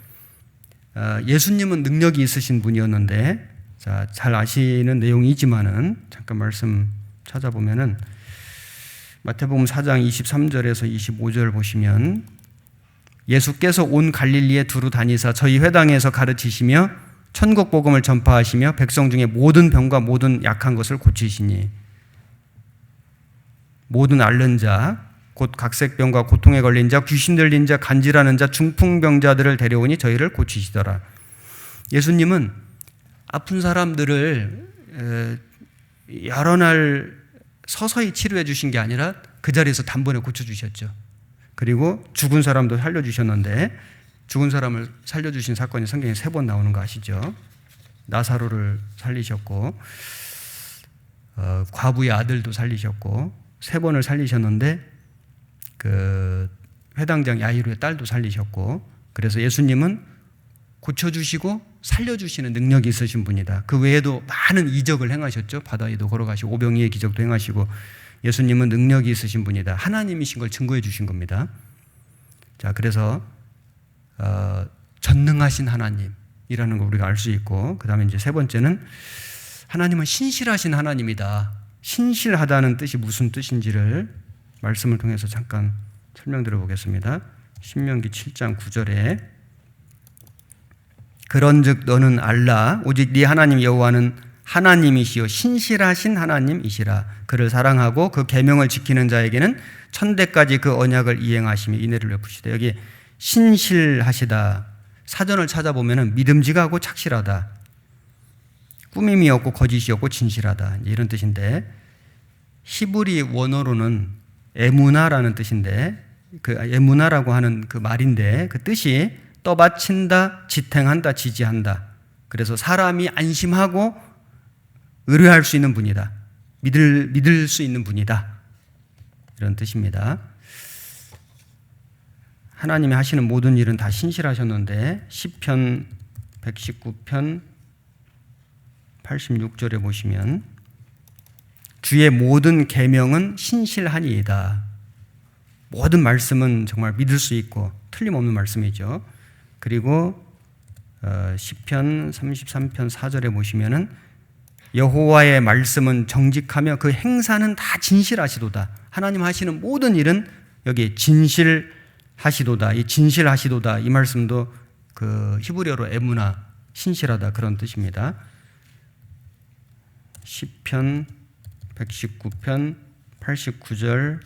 A: 예수님은 능력이 있으신 분이었는데 자, 잘 아시는 내용이지만은 잠깐 말씀 찾아보면은 마태복음 4장 23절에서 25절 보시면 예수께서 온 갈릴리에 두루 다니사 저희 회당에서 가르치시며 천국 복음을 전파하시며 백성 중에 모든 병과 모든 약한 것을 고치시니 모든 앓는 자 곧 각색병과 고통에 걸린 자 귀신 들린 자 간질하는 자 중풍병자들을 데려오니 저희를 고치시더라. 예수님은 아픈 사람들을 여러 날 서서히 치료해 주신 게 아니라 그 자리에서 단번에 고쳐주셨죠. 그리고 죽은 사람도 살려주셨는데 죽은 사람을 살려주신 사건이 성경에 3번 나오는 거 아시죠? 나사로를 살리셨고 과부의 아들도 살리셨고 3번을 살리셨는데 그 회당장 야이로의 딸도 살리셨고 그래서 예수님은 고쳐주시고 살려주시는 능력이 있으신 분이다. 그 외에도 많은 이적을 행하셨죠. 바다에도 걸어가시고 오병이의 기적도 행하시고 예수님은 능력이 있으신 분이다. 하나님이신 걸 증거해 주신 겁니다. 자, 그래서 전능하신 하나님이라는 걸 우리가 알 수 있고 그 다음에 이제 3번째는 하나님은 신실하신 하나님이다. 신실하다는 뜻이 무슨 뜻인지를 말씀을 통해서 잠깐 설명드려 보겠습니다. 신명기 7장 9절에 그런즉 너는 알라 오직 네 하나님 여호와는 하나님이시요 신실하신 하나님이시라. 그를 사랑하고 그 계명을 지키는 자에게는 천대까지 그 언약을 이행하시며 인애를 베푸시다. 여기 신실하시다. 사전을 찾아보면 믿음직하고 착실하다. 꾸밈이 없고 거짓이 없고 진실하다. 이런 뜻인데, 히브리 원어로는 에무나라는 뜻인데, 그 에무나라고 하는 그 말인데, 그 뜻이 떠받친다, 지탱한다, 지지한다. 그래서 사람이 안심하고 의뢰할 수 있는 분이다. 믿을 수 있는 분이다. 이런 뜻입니다. 하나님이 하시는 모든 일은 다 신실하셨는데, 시편 119편 86절에 보시면 주의 모든 계명은 신실하니이다. 모든 말씀은 정말 믿을 수 있고 틀림없는 말씀이죠. 그리고 시편 33편 4절에 보시면은 여호와의 말씀은 정직하며 그 행사는 다 진실하시도다. 하나님 하시는 모든 일은 여기 진실하시도다. 이 진실하시도다. 이 말씀도 그 히브리어로 에무나, 신실하다 그런 뜻입니다. 시편 119편 89절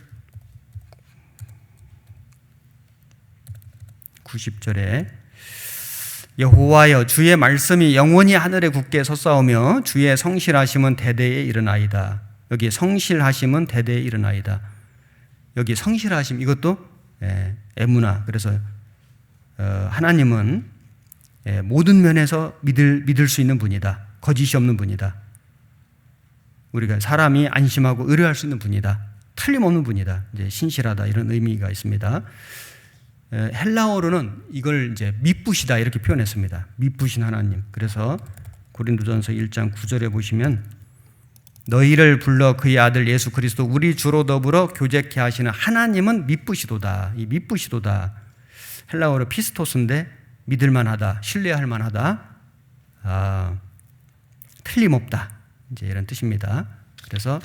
A: 90절에 여호와여 주의 말씀이 영원히 하늘에 굳게 섰사오며 주의 성실하심은 대대에 이르나이다. 여기 성실하심은 대대에 이르나이다. 여기 성실하심 이것도 에무나. 그래서 하나님은 모든 면에서 믿을 수 있는 분이다. 거짓이 없는 분이다. 우리가 사람이 안심하고 의뢰할 수 있는 분이다. 틀림없는 분이다. 이제 신실하다 이런 의미가 있습니다. 헬라어로는 이걸 이제 미쁘시다 이렇게 표현했습니다. 미쁘신 하나님. 그래서 고린도전서 1장 9절에 보시면 너희를 불러 그의 아들 예수 그리스도 우리 주로 더불어 교제케 하시는 하나님은 미쁘시도다. 이 미쁘시도다. 헬라어로 피스토스인데 믿을만하다, 신뢰할만하다, 틀림없다. 이제 이런 뜻입니다. 그래서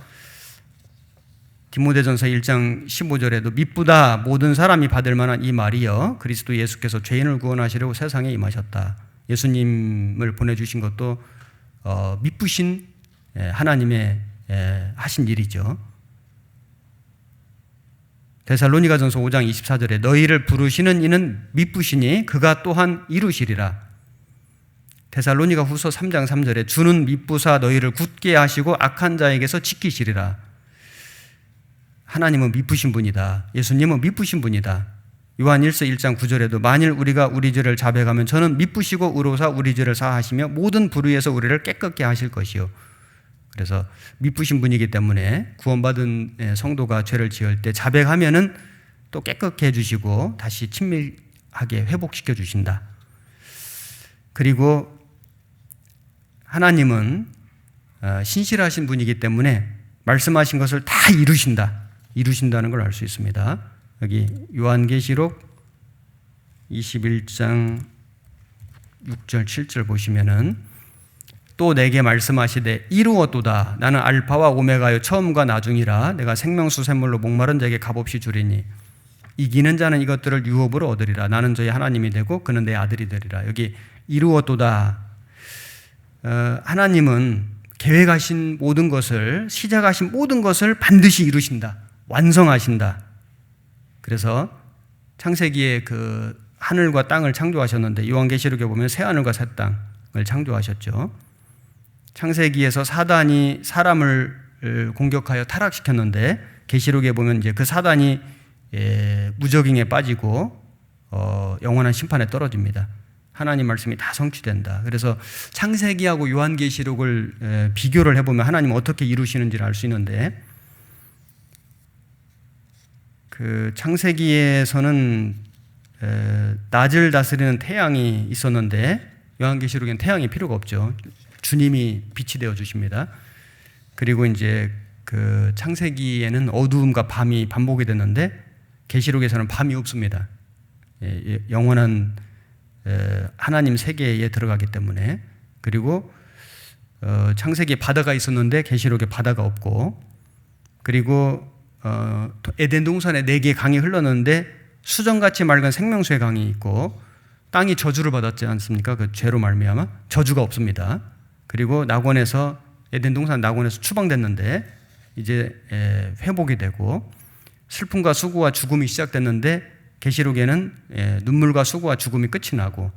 A: 디모데전서 1장 15절에도 미쁘다 모든 사람이 받을 만한 이 말이여 그리스도 예수께서 죄인을 구원하시려고 세상에 임하셨다. 예수님을 보내주신 것도 미쁘신 하나님의 하신 일이죠. 데살로니가전서 5장 24절에 너희를 부르시는 이는 미쁘시니 그가 또한 이루시리라. 데살로니가 후서 3장 3절에 주는 미쁘사 너희를 굳게 하시고 악한 자에게서 지키시리라. 하나님은 미쁘신 분이다. 예수님은 미쁘신 분이다. 요한 1서 1장 9절에도 만일 우리가 우리 죄를 자백하면 저는 미쁘시고 의로사 우리 죄를 사하시며 모든 불의에서 우리를 깨끗게 하실 것이요. 그래서 미쁘신 분이기 때문에 구원받은 성도가 죄를 지을 때 자백하면은 또 깨끗게 해주시고 다시 친밀하게 회복시켜 주신다. 그리고 하나님은 신실하신 분이기 때문에 말씀하신 것을 다 이루신다는 걸 알 수 있습니다. 여기 요한계시록 21장 6절 7절 보시면은 또 내게 말씀하시되 이루었도다. 나는 알파와 오메가요 처음과 나중이라. 내가 생명수 샘물로 목마른 자에게 값없이 주리니 이기는 자는 이것들을 유업으로 얻으리라. 나는 저희 하나님이 되고 그는 내 아들이 되리라. 여기 이루었도다. 하나님은 계획하신 모든 것을, 시작하신 모든 것을 반드시 이루신다. 완성하신다. 그래서 창세기에 그 하늘과 땅을 창조하셨는데 요한계시록에 보면 새 하늘과 새 땅을 창조하셨죠. 창세기에서 사단이 사람을 공격하여 타락시켰는데 계시록에 보면 이제 그 사단이 무적행에 빠지고 영원한 심판에 떨어집니다. 하나님 말씀이 다 성취된다. 그래서 창세기하고 요한계시록을 비교를 해보면 하나님 어떻게 이루시는지를 알 수 있는데 그 창세기에서는 낮을 다스리는 태양이 있었는데 요한계시록에는 태양이 필요가 없죠. 주님이 빛이 되어 주십니다. 그리고 이제 그 창세기에는 어두움과 밤이 반복이 됐는데 계시록에서는 밤이 없습니다. 영원한 하나님 세계에 들어가기 때문에. 그리고 창세기에 바다가 있었는데 계시록에 바다가 없고, 그리고 에덴 동산에 4개의 강이 흘렀는데 수정같이 맑은 생명수의 강이 있고, 땅이 저주를 받았지 않습니까? 그 죄로 말미암아 저주가 없습니다. 그리고 낙원에서 에덴 동산 낙원에서 추방됐는데 이제 회복이 되고, 슬픔과 수고와 죽음이 시작됐는데 계시록에는 눈물과 수고와 죽음이 끝이 나고,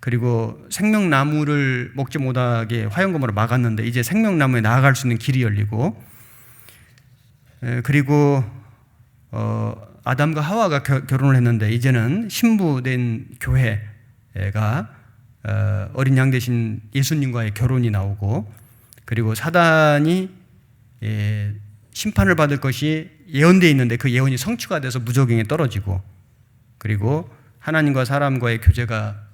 A: 그리고 생명나무를 먹지 못하게 화영검으로 막았는데 이제 생명나무에 나아갈 수 있는 길이 열리고, 그리고 아담과 하와가 결혼을 했는데 이제는 신부된 교회가 어린 양 대신 예수님과의 결혼이 나오고, 그리고 사단이 심판을 받을 것이 예언되어 있는데 그 예언이 성취가 돼서 무저갱에 떨어지고, 그리고 하나님과 사람과의 교제가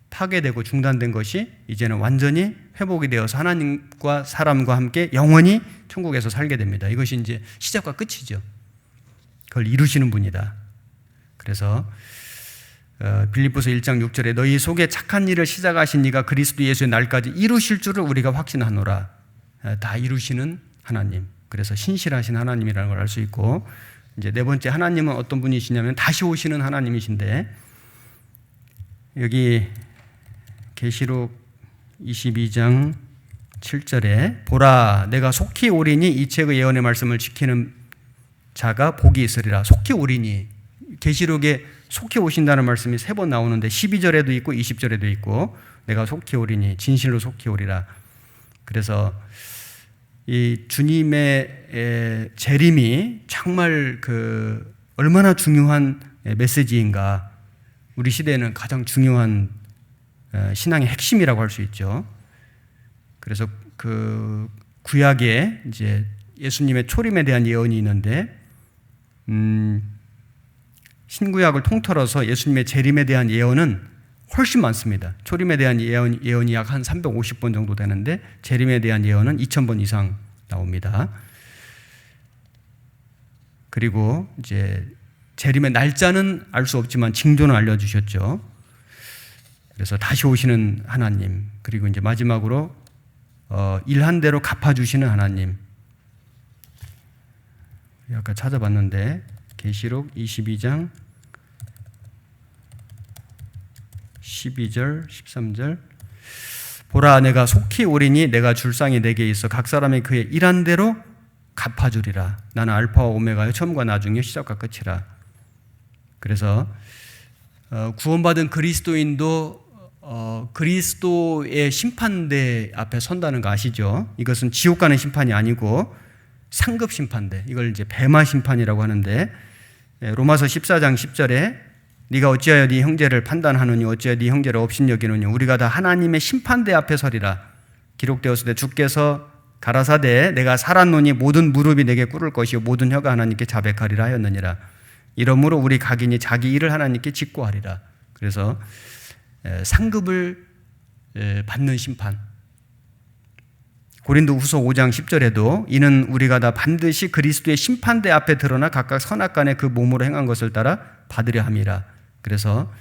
A: 파괴되고 중단된 것이 이제는 완전히 회복이 되어서 하나님과 사람과 함께 영원히 천국에서 살게 됩니다. 이것이 이제 시작과 끝이죠. 그걸 이루시는 분이다. 그래서 빌립보서 1장 6절에 너희 속에 착한 일을 시작하신 이가 그리스도 예수의 날까지 이루실 줄을 우리가 확신하노라. 다 이루시는 하나님. 그래서 신실하신 하나님이라는 걸 알 수 있고, 이제 네 번째 하나님은 어떤 분이시냐면 다시 오시는 하나님이신데, 여기 계시록 22장 7절에 보라 내가 속히 오리니 이 책의 예언의 말씀을 지키는 자가 복이 있으리라. 속히 오리니, 계시록에 속히 오신다는 말씀이 3번 나오는데 12절에도 있고 20절에도 있고, 내가 속히 오리니 진실로 속히 오리라. 그래서 이 주님의 재림이 정말 얼마나 중요한 메시지인가, 우리 시대에는 가장 중요한 신앙의 핵심이라고 할 수 있죠. 그래서 그 구약에 이제 예수님의 초림에 대한 예언이 있는데, 신구약을 통틀어서 예수님의 재림에 대한 예언은 훨씬 많습니다. 초림에 대한 예언이 약 한 350번 정도 되는데 재림에 대한 예언은 2000번 이상 나옵니다. 그리고 이제 재림의 날짜는 알 수 없지만 징조는 알려주셨죠. 그래서 다시 오시는 하나님, 그리고 이제 마지막으로 일한 대로 갚아주시는 하나님. 아까 찾아봤는데 계시록 22장 12절 13절 보라 내가 속히 오리니 내가 줄상이 내게 있어 각 사람이 그의 일한 대로 갚아주리라. 나는 알파와 오메가요 처음과 나중에 시작과 끝이라. 그래서 구원받은 그리스도인도 그리스도의 심판대 앞에 선다는 거 아시죠? 이것은 지옥 가는 심판이 아니고 상급 심판대, 이걸 이제 뱀마 심판이라고 하는데, 로마서 14장 10절에 네가 어찌하여 네 형제를 판단하느니 어찌하여 네 형제를 업신여기느냐 우리가 다 하나님의 심판대 앞에 서리라. 기록되었을 때 주께서 가라사대 내가 살았노니 모든 무릎이 내게 꿇을 것이요 모든 혀가 하나님께 자백하리라 하였느니라. 이러므로 우리 각인이 자기 일을 하나님께 직고하리라. 그래서 상급을 받는 심판. 고린도후서 5장 10절에도 이는 우리가 다 반드시 그리스도의 심판대 앞에 드러나 각각 선악간에 그 몸으로 행한 것을 따라 받으려 함이라. 그래서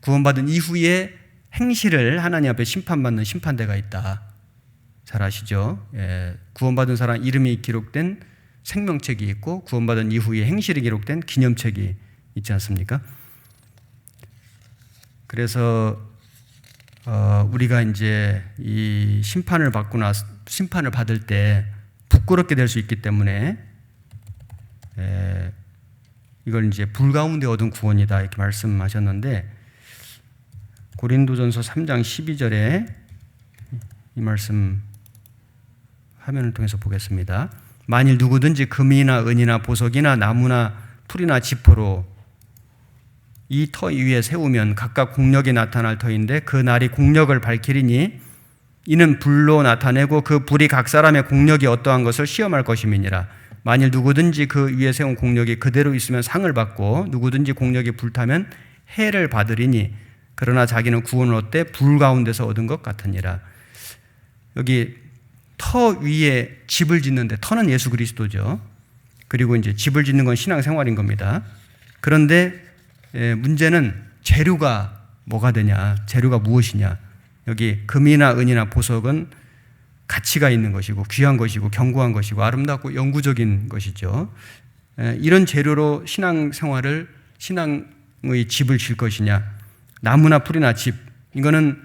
A: 구원받은 이후에 행실을 하나님 앞에 심판받는 심판대가 있다. 잘 아시죠? 구원받은 사람 이름이 기록된 생명책이 있고 구원받은 이후에 행실이 기록된 기념책이 있지 않습니까? 그래서 우리가 이제 이 심판을 받을 때 부끄럽게 될 수 있기 때문에 이걸 이제 불 가운데 얻은 구원이다 이렇게 말씀하셨는데, 고린도전서 3장 12절에 이 말씀 화면을 통해서 보겠습니다. 만일 누구든지 금이나 은이나 보석이나 나무나 풀이나 지퍼로 이 터 위에 세우면 각각 공력이 나타날 터인데 그 날이 공력을 밝히리니 이는 불로 나타내고 그 불이 각 사람의 공력이 어떠한 것을 시험할 것임이니라. 만일 누구든지 그 위에 세운 공력이 그대로 있으면 상을 받고 누구든지 공력이 불타면 해를 받으리니 그러나 자기는 구원을 얻되 불 가운데서 얻은 것 같으니라. 여기 터 위에 집을 짓는데 터는 예수 그리스도죠. 그리고 이제 집을 짓는 건 신앙생활인 겁니다. 그런데 문제는 재료가 뭐가 되냐, 재료가 무엇이냐. 여기 금이나 은이나 보석은 가치가 있는 것이고 귀한 것이고 견고한 것이고 아름답고 영구적인 것이죠. 이런 재료로 신앙생활을, 신앙의 집을 질 것이냐. 나무나 풀이나 집, 이거는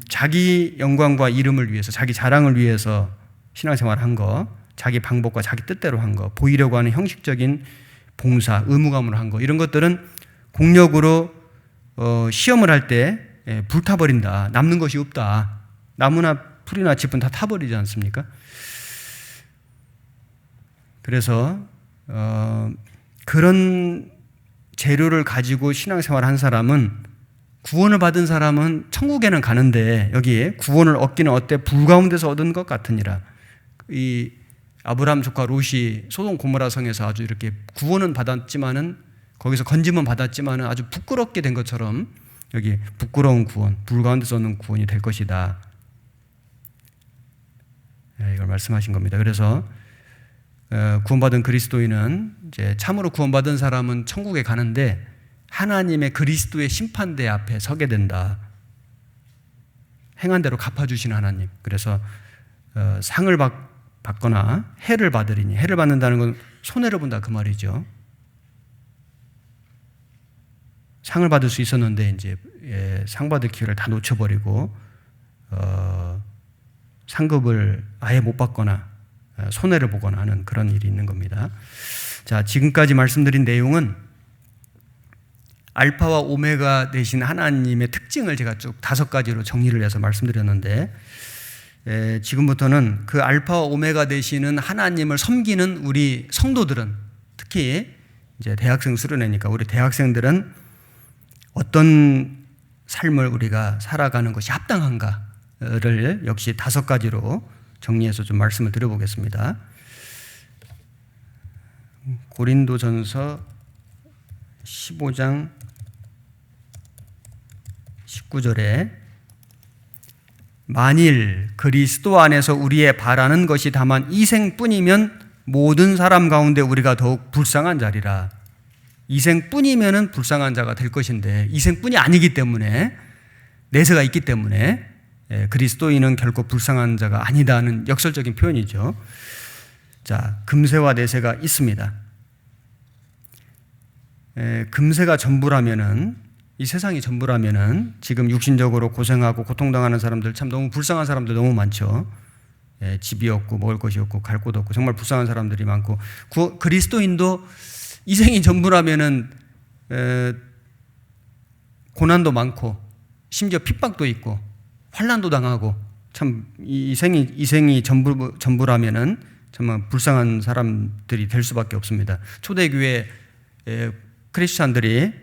A: 자기 영광과 이름을 위해서, 자기 자랑을 위해서 신앙생활을 한 거, 자기 방법과 자기 뜻대로 한 거, 보이려고 하는 형식적인 봉사, 의무감으로 한 거, 이런 것들은 공력으로 시험을 할 때 불타버린다. 남는 것이 없다. 나무나 풀이나 짚은 다 타버리지 않습니까? 그래서 그런 재료를 가지고 신앙생활을 한 사람은, 구원을 받은 사람은 천국에는 가는데 여기에 구원을 얻기는 어때 불 가운데서 얻은 것 같으니라. 이 아브라함 조카 롯이 소돔 고모라 성에서 아주 이렇게 구원은 받았지만은, 거기서 건짐은 받았지만은 아주 부끄럽게 된 것처럼 여기 부끄러운 구원, 불 가운데서 얻는 구원이 될 것이다. 이걸 말씀하신 겁니다. 그래서 구원받은 그리스도인은, 이제 참으로 구원받은 사람은 천국에 가는데 하나님의 그리스도의 심판대 앞에 서게 된다. 행한 대로 갚아주신 하나님. 그래서 상을 받거나 해를 받으리니, 해를 받는다는 건 손해를 본다 그 말이죠. 상을 받을 수 있었는데 이제 상 받을 기회를 다 놓쳐버리고 상급을 아예 못 받거나 손해를 보거나 하는 그런 일이 있는 겁니다. 자, 지금까지 말씀드린 내용은 알파와 오메가 되신 하나님의 특징을 제가 쭉 5가지로 정리를 해서 말씀드렸는데, 지금부터는 그 알파와 오메가 되시는 하나님을 섬기는 우리 성도들은, 특히 이제 대학생 수련회니까 우리 대학생들은 어떤 삶을 우리가 살아가는 것이 합당한가를 역시 5가지로 정리해서 좀 말씀을 드려보겠습니다. 고린도전서 15장 19절에 만일 그리스도 안에서 우리의 바라는 것이 다만 이생뿐이면 모든 사람 가운데 우리가 더욱 불쌍한 자리라. 이생뿐이면은 불쌍한 자가 될 것인데, 이생뿐이 아니기 때문에, 내세가 있기 때문에 그리스도인은 결코 불쌍한 자가 아니다는 역설적인 표현이죠. 자, 금세와 내세가 있습니다. 금세가 전부라면은, 이 세상이 전부라면은 지금 육신적으로 고생하고 고통당하는 사람들, 참 너무 불쌍한 사람들 너무 많죠. 집이 없고 먹을 것이 없고 갈 곳 없고 정말 불쌍한 사람들이 많고, 그리스도인도 이생이 전부라면은 고난도 많고 심지어 핍박도 있고 환난도 당하고, 참 이생이 전부라면은 정말 불쌍한 사람들이 될 수밖에 없습니다. 초대교회 크리스찬들이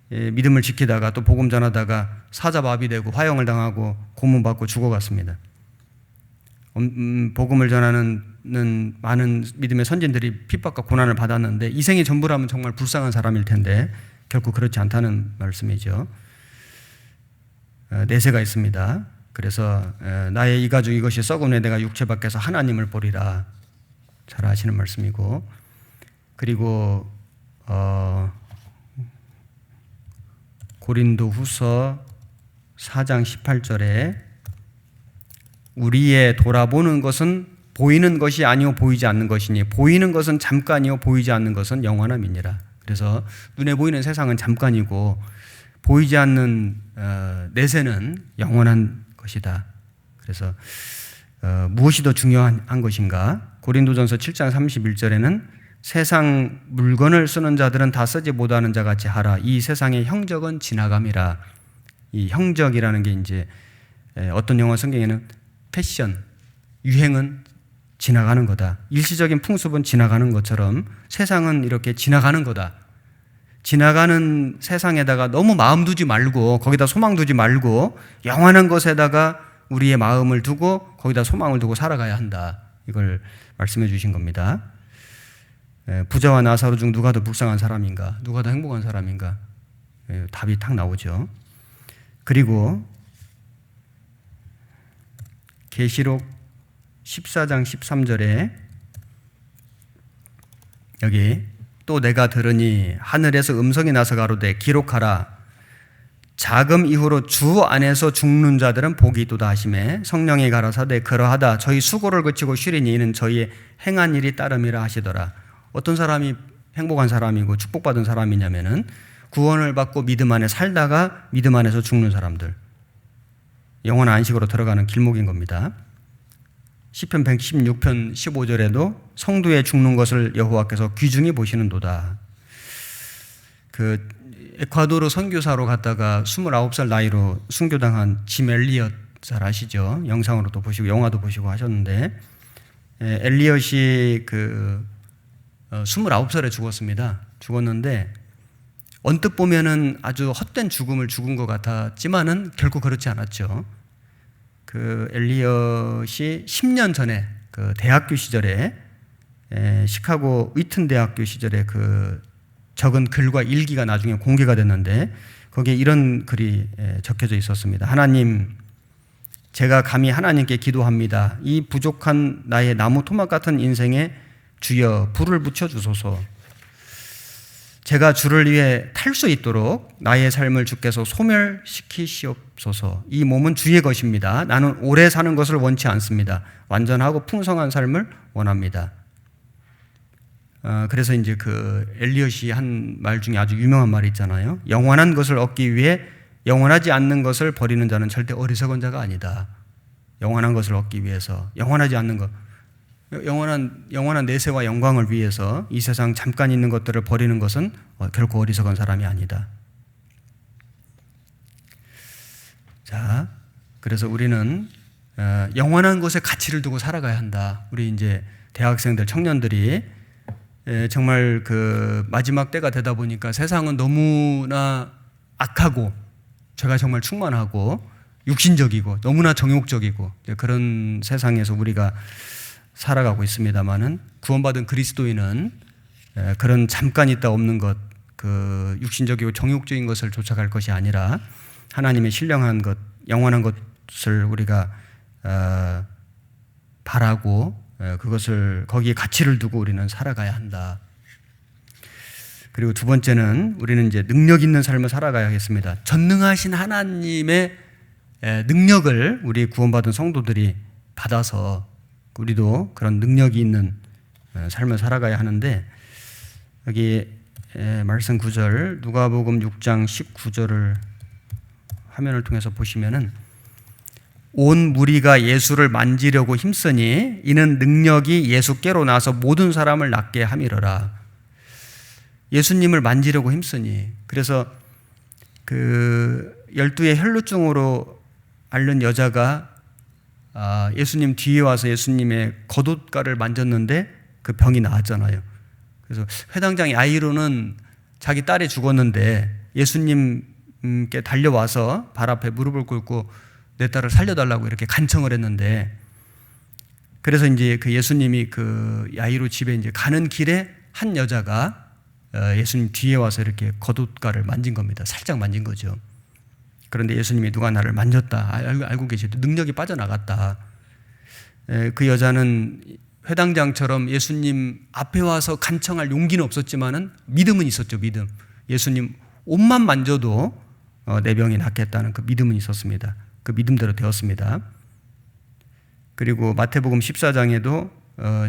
A: 믿음을 지키다가 또 복음 전하다가 사자마비되고 화형을 당하고 고문받고 죽어갔습니다. 복음을 전하는 많은 믿음의 선진들이 핍박과 고난을 받았는데, 이생이 전부라면 정말 불쌍한 사람일 텐데 결코 그렇지 않다는 말씀이죠. 내세가 있습니다. 그래서 나의 이 가죽 이것이 썩음에 내가 육체 밖에서 하나님을 보리라, 잘 아시는 말씀이고, 그리고 고린도 후서 4장 18절에 우리의 돌아보는 것은 보이는 것이 아니요 보이지 않는 것이니 보이는 것은 잠깐이요 보이지 않는 것은 영원함이니라. 그래서 눈에 보이는 세상은 잠깐이고 보이지 않는 내세는 영원한 것이다. 그래서 무엇이 더 중요한 것인가? 고린도전서 7장 31절에는 세상 물건을 쓰는 자들은 다 쓰지 못하는 자 같이 하라. 이 세상의 형적은 지나감이라. 이 형적이라는 게 이제 어떤 영어 성경에는 패션, 유행은 지나가는 거다. 일시적인 풍습은 지나가는 것처럼 세상은 이렇게 지나가는 거다. 지나가는 세상에다가 너무 마음 두지 말고, 거기다 소망 두지 말고 영원한 것에다가 우리의 마음을 두고 거기다 소망을 두고 살아가야 한다. 이걸 말씀해 주신 겁니다. 부자와 나사로 중 누가 더 불쌍한 사람인가? 누가 더 행복한 사람인가? 답이 탁 나오죠. 그리고 계시록 14장 13절에 여기 또 내가 들으니 하늘에서 음성이 나서 가로되 기록하라. 자금 이후로 주 안에서 죽는 자들은 복이 있도다 하시매 성령이 가라사대 그러하다. 저희 수고를 그치고 쉬리니 이는 저희의 행한 일이 따름이라 하시더라. 어떤 사람이 행복한 사람이고 축복받은 사람이냐면은 구원을 받고 믿음 안에 살다가 믿음 안에서 죽는 사람들. 영원한 안식으로 들어가는 길목인 겁니다. 시편 116편 15절에도 성도의 죽는 것을 여호와께서 귀중히 보시는도다. 그 에콰도르 선교사로 갔다가 29살 나이로 순교당한 짐 엘리엇 잘 아시죠? 영상으로도 보시고 영화도 보시고 하셨는데, 엘리엇이 29살에 죽었는데 언뜻 보면은 아주 헛된 죽음을 죽은 것 같았지만은 결코 그렇지 않았죠. 그 엘리엇이 10년 전에 그 대학교 시절에 시카고 위튼 대학교 시절에 그 적은 글과 일기가 나중에 공개가 됐는데 거기에 이런 글이 적혀져 있었습니다. 하나님, 제가 감히 하나님께 기도합니다. 이 부족한 나의 나무 토막 같은 인생에 주여 불을 붙여주소서. 제가 주를 위해 탈 수 있도록 나의 삶을 주께서 소멸시키시옵소서. 이 몸은 주의 것입니다. 나는 오래 사는 것을 원치 않습니다. 완전하고 풍성한 삶을 원합니다. 그래서 이제 그 엘리엇이 한 말 중에 아주 유명한 말이 있잖아요. 영원한 것을 얻기 위해 영원하지 않는 것을 버리는 자는 절대 어리석은 자가 아니다. 영원한 것을 얻기 위해서, 영원하지 않는 것, 영원한 내세와 영광을 위해서 이 세상 잠깐 있는 것들을 버리는 것은 결코 어리석은 사람이 아니다. 자, 그래서 우리는 영원한 것에 가치를 두고 살아가야 한다. 우리 이제 대학생들, 청년들이 정말 그 마지막 때가 되다 보니까 세상은 너무나 악하고 죄가 정말 충만하고 육신적이고 너무나 정욕적이고 그런 세상에서 우리가 살아가고 있습니다만은, 구원받은 그리스도인은 그런 잠깐 있다 없는 것, 그 육신적이고 정욕적인 것을 쫓아갈 것이 아니라 하나님의 신령한 것, 영원한 것을 우리가 바라고 그것을 거기에 가치를 두고 우리는 살아가야 한다. 그리고 두 번째는 우리는 이제 능력 있는 삶을 살아가야겠습니다. 전능하신 하나님의 능력을 우리 구원받은 성도들이 받아서 우리도 그런 능력이 있는 삶을 살아가야 하는데, 여기 말씀 9절 누가복음 6장 19절을 화면을 통해서 보시면은, 온 무리가 예수를 만지려고 힘쓰니 이는 능력이 예수께로 나서 모든 사람을 낫게 함이러라. 예수님을 만지려고 힘쓰니, 그래서 그 12의 혈루증으로 앓는 여자가 예수님 뒤에 와서 예수님의 겉옷가를 만졌는데 그 병이 나았잖아요. 그래서 회당장 야이로는 자기 딸이 죽었는데 예수님께 달려와서 발 앞에 무릎을 꿇고 내 딸을 살려달라고 이렇게 간청을 했는데, 그래서 이제 그 예수님이 그 야이로 집에 이제 가는 길에 한 여자가 예수님 뒤에 와서 이렇게 겉옷가를 만진 겁니다. 살짝 만진 거죠. 그런데 예수님이 누가 나를 만졌다, 알고 계시죠. 능력이 빠져나갔다. 그 여자는 회당장처럼 예수님 앞에 와서 간청할 용기는 없었지만은 믿음은 있었죠. 믿음. 예수님 옷만 만져도 내 병이 낫겠다는 그 믿음은 있었습니다. 그 믿음대로 되었습니다. 그리고 마태복음 14장에도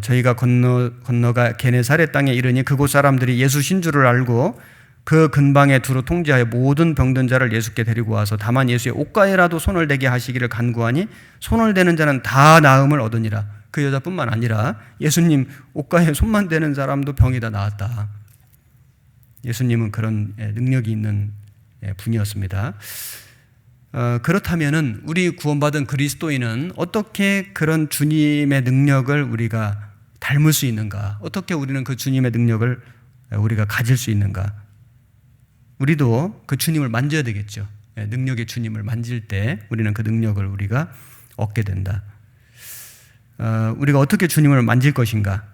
A: 저희가 건너가 게네사렛 땅에 이르니 그곳 사람들이 예수신 줄을 알고 그 근방에 두루 통제하여 모든 병든 자를 예수께 데리고 와서 다만 예수의 옷가에라도 손을 대게 하시기를 간구하니 손을 대는 자는 다 나음을 얻으니라. 그 여자뿐만 아니라 예수님 옷가에 손만 대는 사람도 병이 다 나았다. 예수님은 그런 능력이 있는 분이었습니다. 그렇다면은 우리 구원받은 그리스도인은 어떻게 그런 주님의 능력을 우리가 닮을 수 있는가? 어떻게 우리는 그 주님의 능력을 우리가 가질 수 있는가? 우리도 그 주님을 만져야 되겠죠. 능력의 주님을 만질 때 우리는 그 능력을 우리가 얻게 된다. 우리가 어떻게 주님을 만질 것인가?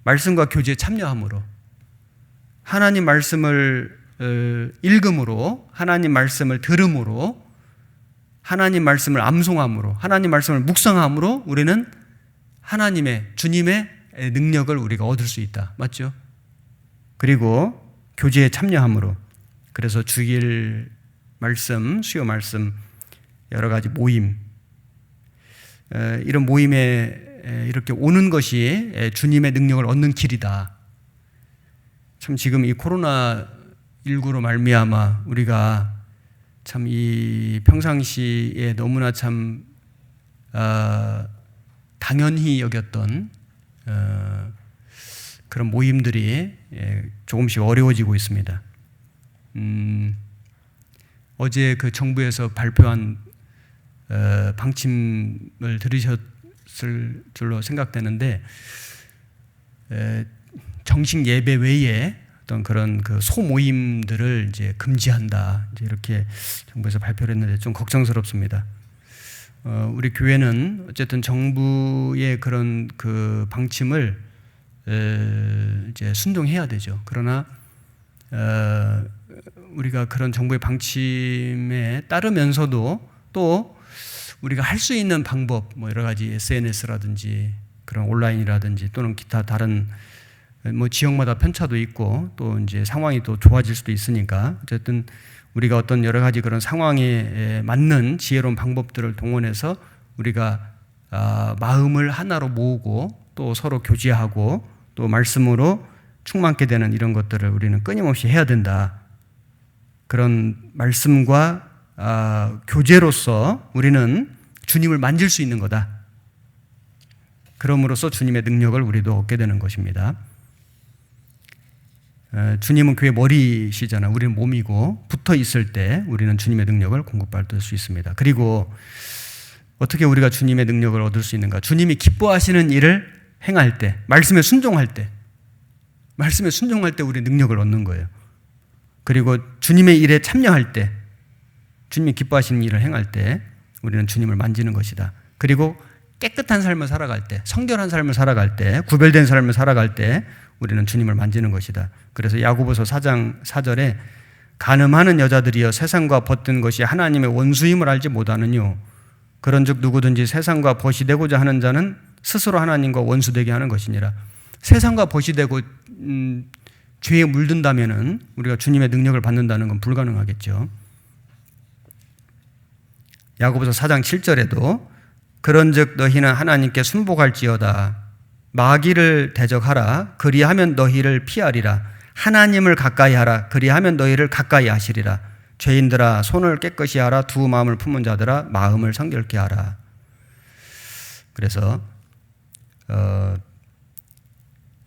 A: 말씀과 교제에 참여함으로, 하나님 말씀을 읽음으로, 하나님 말씀을 들음으로, 하나님 말씀을 암송함으로, 하나님 말씀을 묵상함으로 우리는 하나님의, 주님의 능력을 우리가 얻을 수 있다. 맞죠? 그리고 교제에 참여함으로, 그래서 주일 말씀, 수요 말씀, 여러 가지 모임, 이런 모임에 이렇게 오는 것이 주님의 능력을 얻는 길이다. 참 지금 이 코로나19로 말미암아 우리가 참 이 평상시에 너무나 참 당연히 여겼던 그런 모임들이 조금씩 어려워지고 있습니다. 어제 그 정부에서 발표한 방침을 들으셨을 줄로 생각되는데, 정식 예배 외에 어떤 그런 그 소모임들을 이제 금지한다, 이제 이렇게 정부에서 발표를 했는데 좀 걱정스럽습니다. 우리 교회는 어쨌든 정부의 그런 그 방침을 이제 순종해야 되죠. 그러나 우리가 그런 정부의 방침에 따르면서도 또 우리가 할 수 있는 방법, 뭐 여러 가지 SNS라든지 그런 온라인이라든지 또는 기타 다른 뭐 지역마다 편차도 있고 또 이제 상황이 또 좋아질 수도 있으니까, 어쨌든 우리가 어떤 여러 가지 그런 상황에 맞는 지혜로운 방법들을 동원해서 우리가 마음을 하나로 모으고 또 서로 교제하고 또 말씀으로 충만케 되는 이런 것들을 우리는 끊임없이 해야 된다. 그런 말씀과 교제로서 우리는 주님을 만질 수 있는 거다. 그럼으로써 주님의 능력을 우리도 얻게 되는 것입니다. 주님은 교회 머리시잖아요. 우리는 몸이고, 붙어 있을 때 우리는 주님의 능력을 공급받을 수 있습니다. 그리고 어떻게 우리가 주님의 능력을 얻을 수 있는가? 주님이 기뻐하시는 일을 행할 때, 말씀에 순종할 때 우리 능력을 얻는 거예요. 그리고 주님의 일에 참여할 때, 주님이 기뻐하시는 일을 행할 때 우리는 주님을 만지는 것이다. 그리고 깨끗한 삶을 살아갈 때, 성결한 삶을 살아갈 때, 구별된 삶을 살아갈 때 우리는 주님을 만지는 것이다. 그래서 야고보서 4장 4절에 간음하는 여자들이여 세상과 벗든 것이 하나님의 원수임을 알지 못하느뇨. 그런즉 누구든지 세상과 벗이 되고자 하는 자는 스스로 하나님과 원수되게 하는 것이니라. 세상과 벗이 되고 죄에 물든다면은 우리가 주님의 능력을 받는다는 건 불가능하겠죠. 야고보서 4장 7절에도 그런즉 너희는 하나님께 순복할지어다. 마귀를 대적하라. 그리하면 너희를 피하리라. 하나님을 가까이 하라. 그리하면 너희를 가까이 하시리라. 죄인들아 손을 깨끗이 하라. 두 마음을 품은 자들아 마음을 성결케 하라. 그래서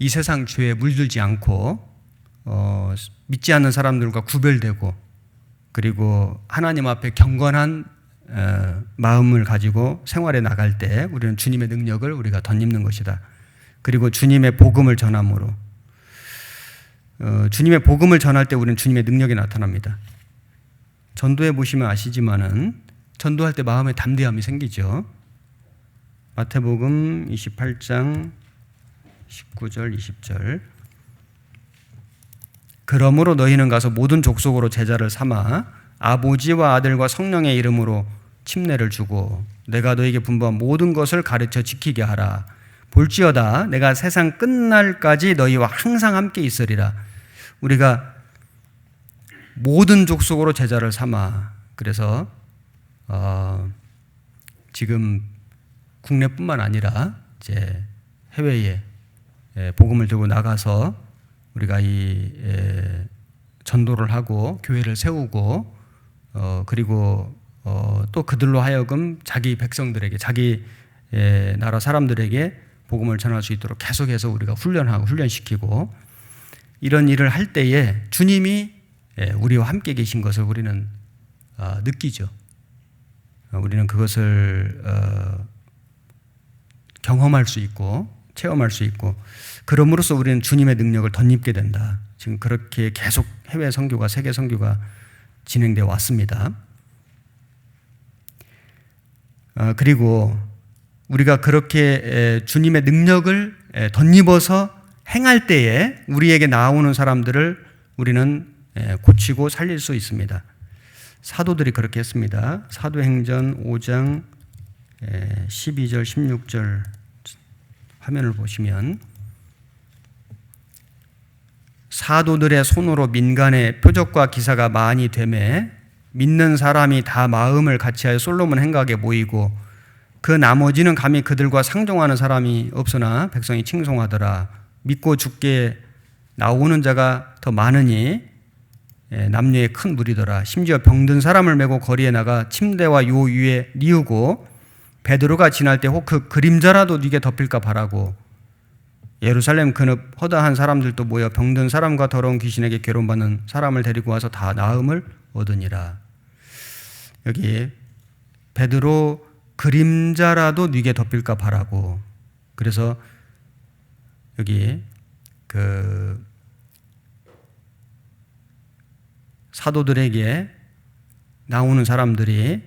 A: 이 세상 죄에 물들지 않고 믿지 않는 사람들과 구별되고, 그리고 하나님 앞에 경건한 마음을 가지고 생활에 나갈 때 우리는 주님의 능력을 우리가 덧입는 것이다. 그리고 주님의 복음을 전함으로, 주님의 복음을 전할 때 우리는 주님의 능력이 나타납니다. 전도해 보시면 아시지만은 전도할 때 마음에 담대함이 생기죠. 마태복음 28장 19절 20절 그러므로 너희는 가서 모든 족속으로 제자를 삼아 아버지와 아들과 성령의 이름으로 침례를 주고 내가 너에게 분부한 모든 것을 가르쳐 지키게 하라. 볼지어다 내가 세상 끝날까지 너희와 항상 함께 있으리라. 우리가 모든 족속으로 제자를 삼아, 그래서 지금 국내뿐만 아니라 이제 해외에 복음을 들고 나가서 우리가 이 전도를 하고 교회를 세우고 그리고 또 그들로 하여금 자기 백성들에게, 자기 나라 사람들에게 복음을 전할 수 있도록 계속해서 우리가 훈련하고 훈련시키고, 이런 일을 할 때에 주님이 우리와 함께 계신 것을 우리는 느끼죠. 우리는 그것을 경험할 수 있고 체험할 수 있고, 그럼으로써 우리는 주님의 능력을 덧입게 된다. 지금 그렇게 계속 해외 선교가, 세계 선교가 진행되어 왔습니다. 그리고 우리가 그렇게 주님의 능력을 덧입어서 행할 때에 우리에게 나오는 사람들을 우리는 고치고 살릴 수 있습니다. 사도들이 그렇게 했습니다. 사도행전 5장 12절 16절 화면을 보시면, 사도들의 손으로 민간의 표적과 기사가 많이 되매 믿는 사람이 다 마음을 같이하여 솔로몬 행각에 모이고 그 나머지는 감히 그들과 상종하는 사람이 없으나 백성이 칭송하더라. 믿고 죽게 나오는 자가 더 많으니 남녀의 큰 무리더라. 심지어 병든 사람을 메고 거리에 나가 침대와 요 위에 뉘우고 베드로가 지날 때 혹 그 그림자라도 네게 덮일까 바라고 예루살렘 근읍 허다한 사람들도 모여 병든 사람과 더러운 귀신에게 괴로움받는 사람을 데리고 와서 다 나음을 얻으니라. 여기 베드로 그림자라도 네게 덮일까 바라고, 그래서 여기 그 사도들에게 나오는 사람들이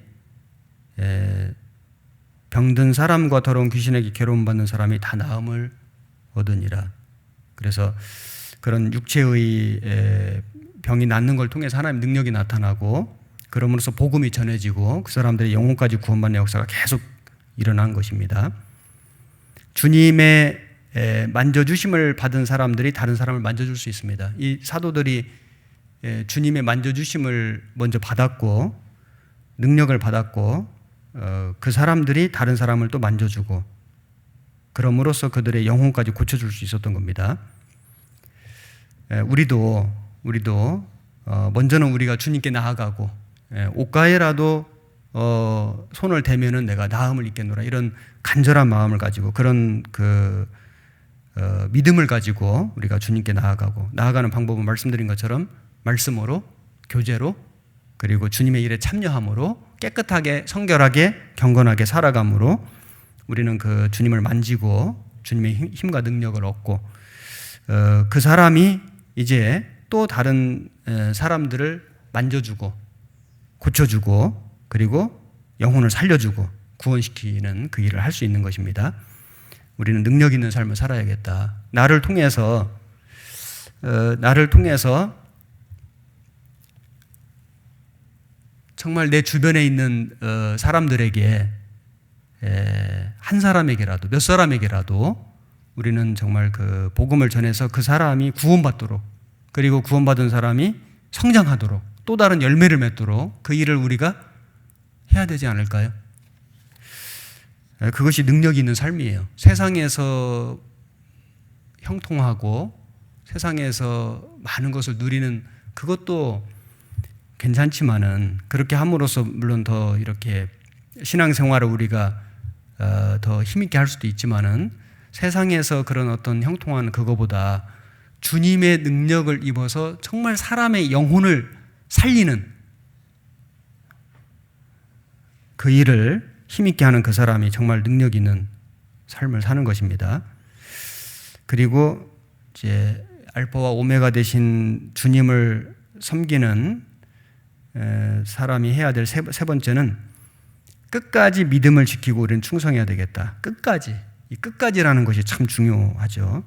A: 병든 사람과 더러운 귀신에게 괴로움받는 사람이 다 나음을 얻으니라. 그래서 그런 육체의 병이 낫는 걸 통해서 하나님 능력이 나타나고 그럼으로써 복음이 전해지고 그 사람들의 영혼까지 구원받는 역사가 계속 일어난 것입니다. 주님의 만져주심을 받은 사람들이 다른 사람을 만져줄 수 있습니다. 이 사도들이 주님의 만져주심을 먼저 받았고 능력을 받았고 그 사람들이 다른 사람을 또 만져주고 그럼으로써 그들의 영혼까지 고쳐줄 수 있었던 겁니다. 우리도 먼저는 우리가 주님께 나아가고 옷가에라도 손을 대면은 내가 나음을 입겠노라, 이런 간절한 마음을 가지고 그런 믿음을 가지고 우리가 주님께 나아가는 방법은 말씀드린 것처럼 말씀으로, 교제로, 그리고 주님의 일에 참여함으로, 깨끗하게 성결하게 경건하게 살아감으로 우리는 그 주님을 만지고 주님의 힘과 능력을 얻고 그 사람이 이제 또 다른 사람들을 만져주고 고쳐주고 그리고 영혼을 살려주고 구원시키는 그 일을 할 수 있는 것입니다. 우리는 능력 있는 삶을 살아야겠다. 나를 통해서 정말 내 주변에 있는 사람들에게 한 사람에게라도 몇 사람에게라도 우리는 정말 그 복음을 전해서 그 사람이 구원받도록, 그리고 구원받은 사람이 성장하도록 또 다른 열매를 맺도록 그 일을 우리가 해야 되지 않을까요? 그것이 능력이 있는 삶이에요. 세상에서 형통하고 세상에서 많은 것을 누리는 그것도 괜찮지만은 그렇게 함으로써 물론 더 이렇게 신앙생활을 우리가 더 힘있게 할 수도 있지만은 세상에서 그런 어떤 형통한 그거보다 주님의 능력을 입어서 정말 사람의 영혼을 살리는 그 일을 힘있게 하는 그 사람이 정말 능력 있는 삶을 사는 것입니다. 그리고 이제 알파와 오메가 되신 주님을 섬기는 사람이 해야 될 세 번째는 끝까지 믿음을 지키고 우리는 충성해야 되겠다. 끝까지. 이 끝까지라는 것이 참 중요하죠.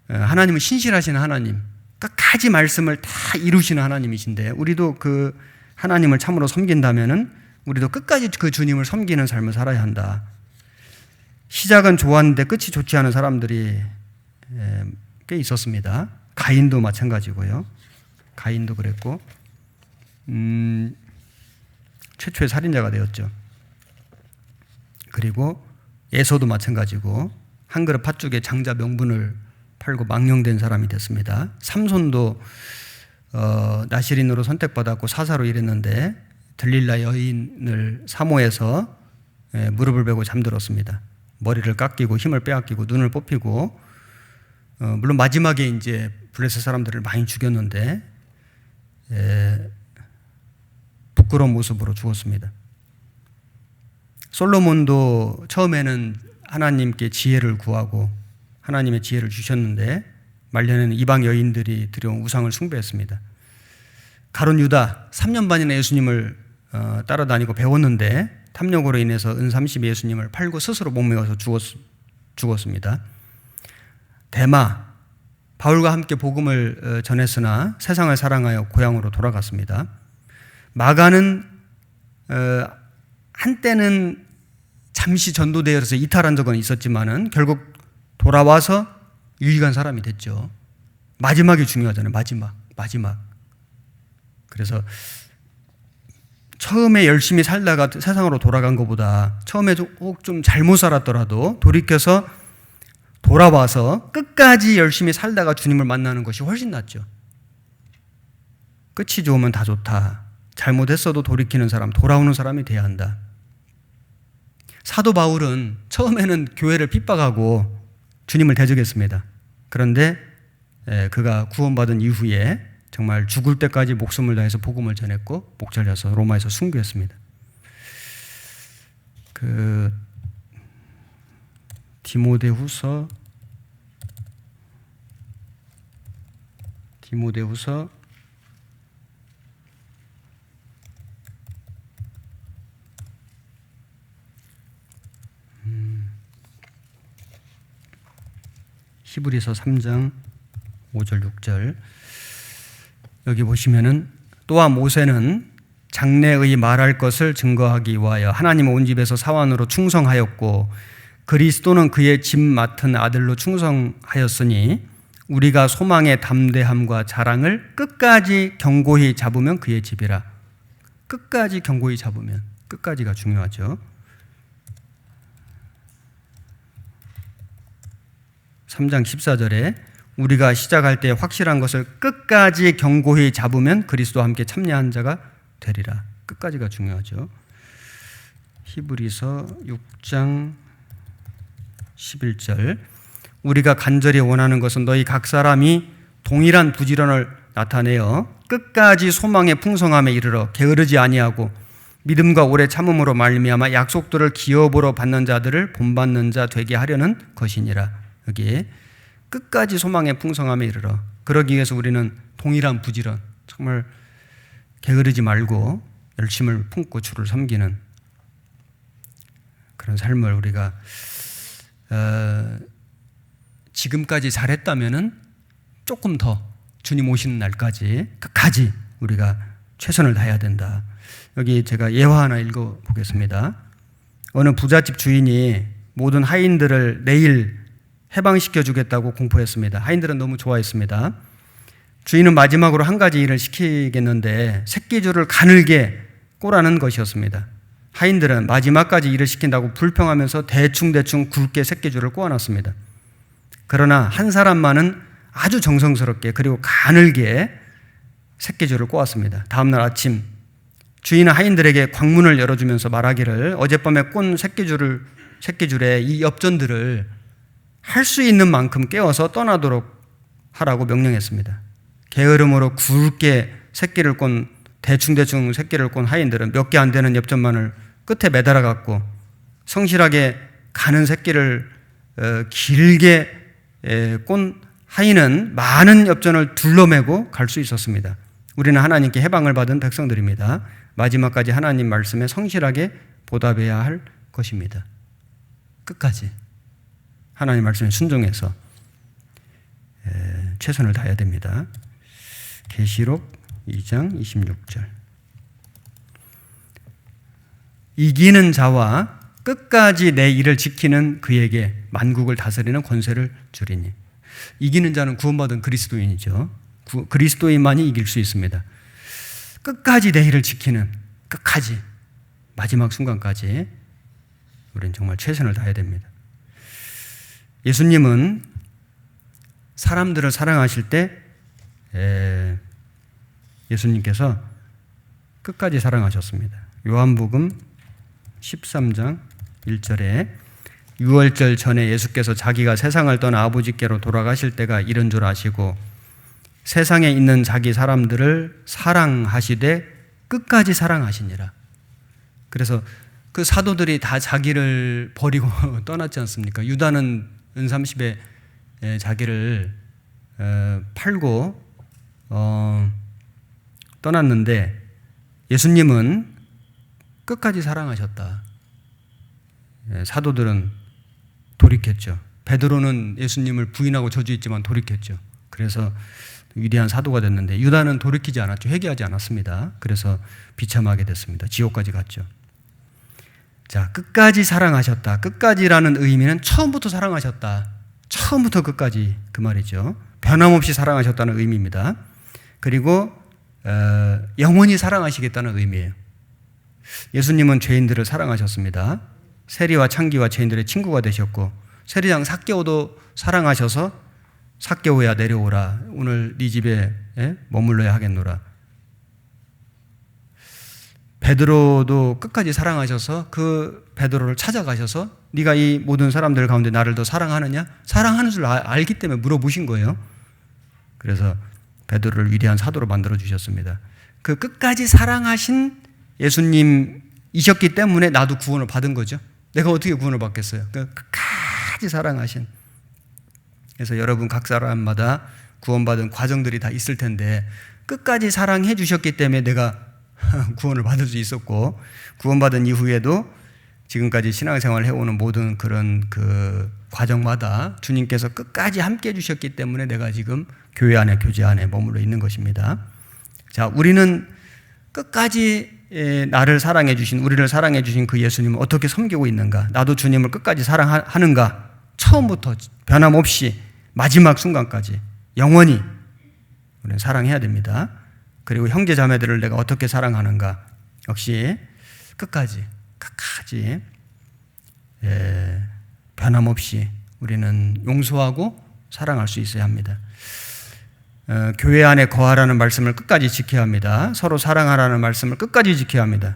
A: 하나님은 신실하신 하나님, 끝까지 말씀을 다 이루시는 하나님이신데 우리도 그 하나님을 참으로 섬긴다면은 우리도 끝까지 그 주님을 섬기는 삶을 살아야 한다. 시작은 좋았는데 끝이 좋지 않은 사람들이 꽤 있었습니다. 가인도 마찬가지고요. 가인도 그랬고 최초의 살인자가 되었죠. 그리고 에서도 마찬가지고 한 그릇 팥죽에 장자 명분을 팔고 망령된 사람이 됐습니다. 삼손도 나시린으로 선택받았고 사사로 일했는데 들릴라 여인을 사모해서 무릎을 베고 잠들었습니다. 머리를 깎이고 힘을 빼앗기고 눈을 뽑히고 물론 마지막에 이제 블레셋 사람들을 많이 죽였는데 부끄러운 모습으로 죽었습니다. 솔로몬도 처음에는 하나님께 지혜를 구하고 하나님의 지혜를 주셨는데 말년에는 이방 여인들이 들여온 우상을 숭배했습니다. 가룟 유다 3년 반이나 예수님을 따라다니고 배웠는데 탐욕으로 인해서 은삼십 예수님을 팔고 스스로 목매어서 죽었습니다. 데마 바울과 함께 복음을 전했으나 세상을 사랑하여 고향으로 돌아갔습니다. 마가는 한때는 잠시 전도되어서 이탈한 적은 있었지만은 결국 돌아와서 유익한 사람이 됐죠. 마지막이 중요하잖아요. 마지막. 그래서 처음에 열심히 살다가 세상으로 돌아간 것보다 처음에 좀 잘못 살았더라도 돌이켜서 돌아와서 끝까지 열심히 살다가 주님을 만나는 것이 훨씬 낫죠. 끝이 좋으면 다 좋다. 잘못했어도 돌이키는 사람, 돌아오는 사람이 돼야 한다. 사도 바울은 처음에는 교회를 핍박하고 주님을 대적했습니다. 그런데 그가 구원받은 이후에 정말 죽을 때까지 목숨을 다해서 복음을 전했고 목잘려서 로마에서 순교했습니다. 디모데후서 3장 5절 6절 여기 보시면은 또한 모세는 장래의 말할 것을 증거하기 위하여 하나님 온 집에서 사환으로 충성하였고 그리스도는 그의 집 맡은 아들로 충성하였으니 우리가 소망의 담대함과 자랑을 끝까지 견고히 잡으면 그의 집이라. 끝까지 견고히 잡으면, 끝까지가 중요하죠. 3장 14절에 우리가 시작할 때 확실한 것을 끝까지 견고히 잡으면 그리스도와 함께 참여한 자가 되리라. 끝까지가 중요하죠. 히브리서 6장 11절 우리가 간절히 원하는 것은 너희 각 사람이 동일한 부지런을 나타내어 끝까지 소망의 풍성함에 이르러 게으르지 아니하고 믿음과 오래 참음으로 말미암아 약속들을 기업으로 받는 자들을 본받는 자 되게 하려는 것이니라. 여기에 끝까지 소망의 풍성함에 이르러 그러기 위해서 우리는 동일한 부지런 정말 게으르지 말고 열심을 품고 주를 섬기는 그런 삶을 우리가 지금까지 잘했다면은 조금 더 주님 오시는 날까지 끝까지 우리가 최선을 다해야 된다. 여기 제가 예화 하나 읽어보겠습니다. 어느 부잣집 주인이 모든 하인들을 내일 해방시켜 주겠다고 공포했습니다. 하인들은 너무 좋아했습니다. 주인은 마지막으로 한 가지 일을 시키겠는데 새끼줄을 가늘게 꼬라는 것이었습니다. 하인들은 마지막까지 일을 시킨다고 불평하면서 대충 굵게 새끼줄을 꼬아놨습니다. 그러나 한 사람만은 아주 정성스럽게 그리고 가늘게 새끼줄을 꼬았습니다. 다음날 아침 주인은 하인들에게 광문을 열어주면서 말하기를 어젯밤에 꼰 새끼줄에 이 엽전들을 할 수 있는 만큼 깨워서 떠나도록 하라고 명령했습니다. 게으름으로 굵게 새끼를 꼰 대충 새끼를 꼰 하인들은 몇 개 안 되는 엽전만을 끝에 매달아 갖고 성실하게 가는 새끼를 길게 꼰 하인은 많은 엽전을 둘러매고 갈 수 있었습니다. 우리는 하나님께 해방을 받은 백성들입니다. 마지막까지 하나님 말씀에 성실하게 보답해야 할 것입니다. 끝까지 하나님 말씀에 순종해서 최선을 다해야 됩니다. 계시록 2장 26절 이기는 자와 끝까지 내 일을 지키는 그에게 만국을 다스리는 권세를 주리니. 이기는 자는 구원받은 그리스도인이죠. 그리스도인만이 이길 수 있습니다. 끝까지 내 일을 지키는, 끝까지 마지막 순간까지 우리는 정말 최선을 다해야 됩니다. 예수님은 사람들을 사랑하실 때 예수님께서 끝까지 사랑하셨습니다. 요한복음 13장 1절에 유월절 전에 예수께서 자기가 세상을 떠나 아버지께로 돌아가실 때가 이른 줄 아시고 세상에 있는 자기 사람들을 사랑하시되 끝까지 사랑하시니라. 그래서 그 사도들이 다 자기를 버리고 떠났지 않습니까? 유다는 은삼십에 자기를 팔고 떠났는데 예수님은 끝까지 사랑하셨다. 사도들은 돌이켰죠. 베드로는 예수님을 부인하고 저주했지만 돌이켰죠. 그래서 위대한 사도가 됐는데 유다는 돌이키지 않았죠. 회개하지 않았습니다. 그래서 비참하게 됐습니다. 지옥까지 갔죠. 자, 끝까지 사랑하셨다. 끝까지라는 의미는 처음부터 사랑하셨다. 처음부터 끝까지 그 말이죠. 변함없이 사랑하셨다는 의미입니다. 그리고 영원히 사랑하시겠다는 의미예요. 예수님은 죄인들을 사랑하셨습니다. 세리와 창기와 죄인들의 친구가 되셨고 세리장 삭개오도 사랑하셔서 삭개오야 내려오라. 오늘 네 집에 머물러야 하겠노라. 베드로도 끝까지 사랑하셔서 그 베드로를 찾아가셔서 네가 이 모든 사람들 가운데 나를 더 사랑하느냐? 사랑하는 줄 알기 때문에 물어보신 거예요. 그래서 베드로를 위대한 사도로 만들어 주셨습니다. 그 끝까지 사랑하신 예수님이셨기 때문에 나도 구원을 받은 거죠. 내가 어떻게 구원을 받겠어요? 끝까지 사랑하신. 그래서 여러분 각 사람마다 구원받은 과정들이 다 있을 텐데 끝까지 사랑해 주셨기 때문에 내가 구원을 받을 수 있었고, 구원받은 이후에도 지금까지 신앙생활을 해오는 모든 그런 그 과정마다 주님께서 끝까지 함께 해주셨기 때문에 내가 지금 교회 안에, 교제 안에 머물러 있는 것입니다. 자, 우리는 끝까지 나를 사랑해 주신, 우리를 사랑해 주신 그 예수님을 어떻게 섬기고 있는가? 나도 주님을 끝까지 사랑하는가? 처음부터 변함없이 마지막 순간까지 영원히 우리는 사랑해야 됩니다. 그리고 형제 자매들을 내가 어떻게 사랑하는가? 역시 끝까지 변함없이 우리는 용서하고 사랑할 수 있어야 합니다. 교회 안에 거하라는 말씀을 끝까지 지켜야 합니다. 서로 사랑하라는 말씀을 끝까지 지켜야 합니다.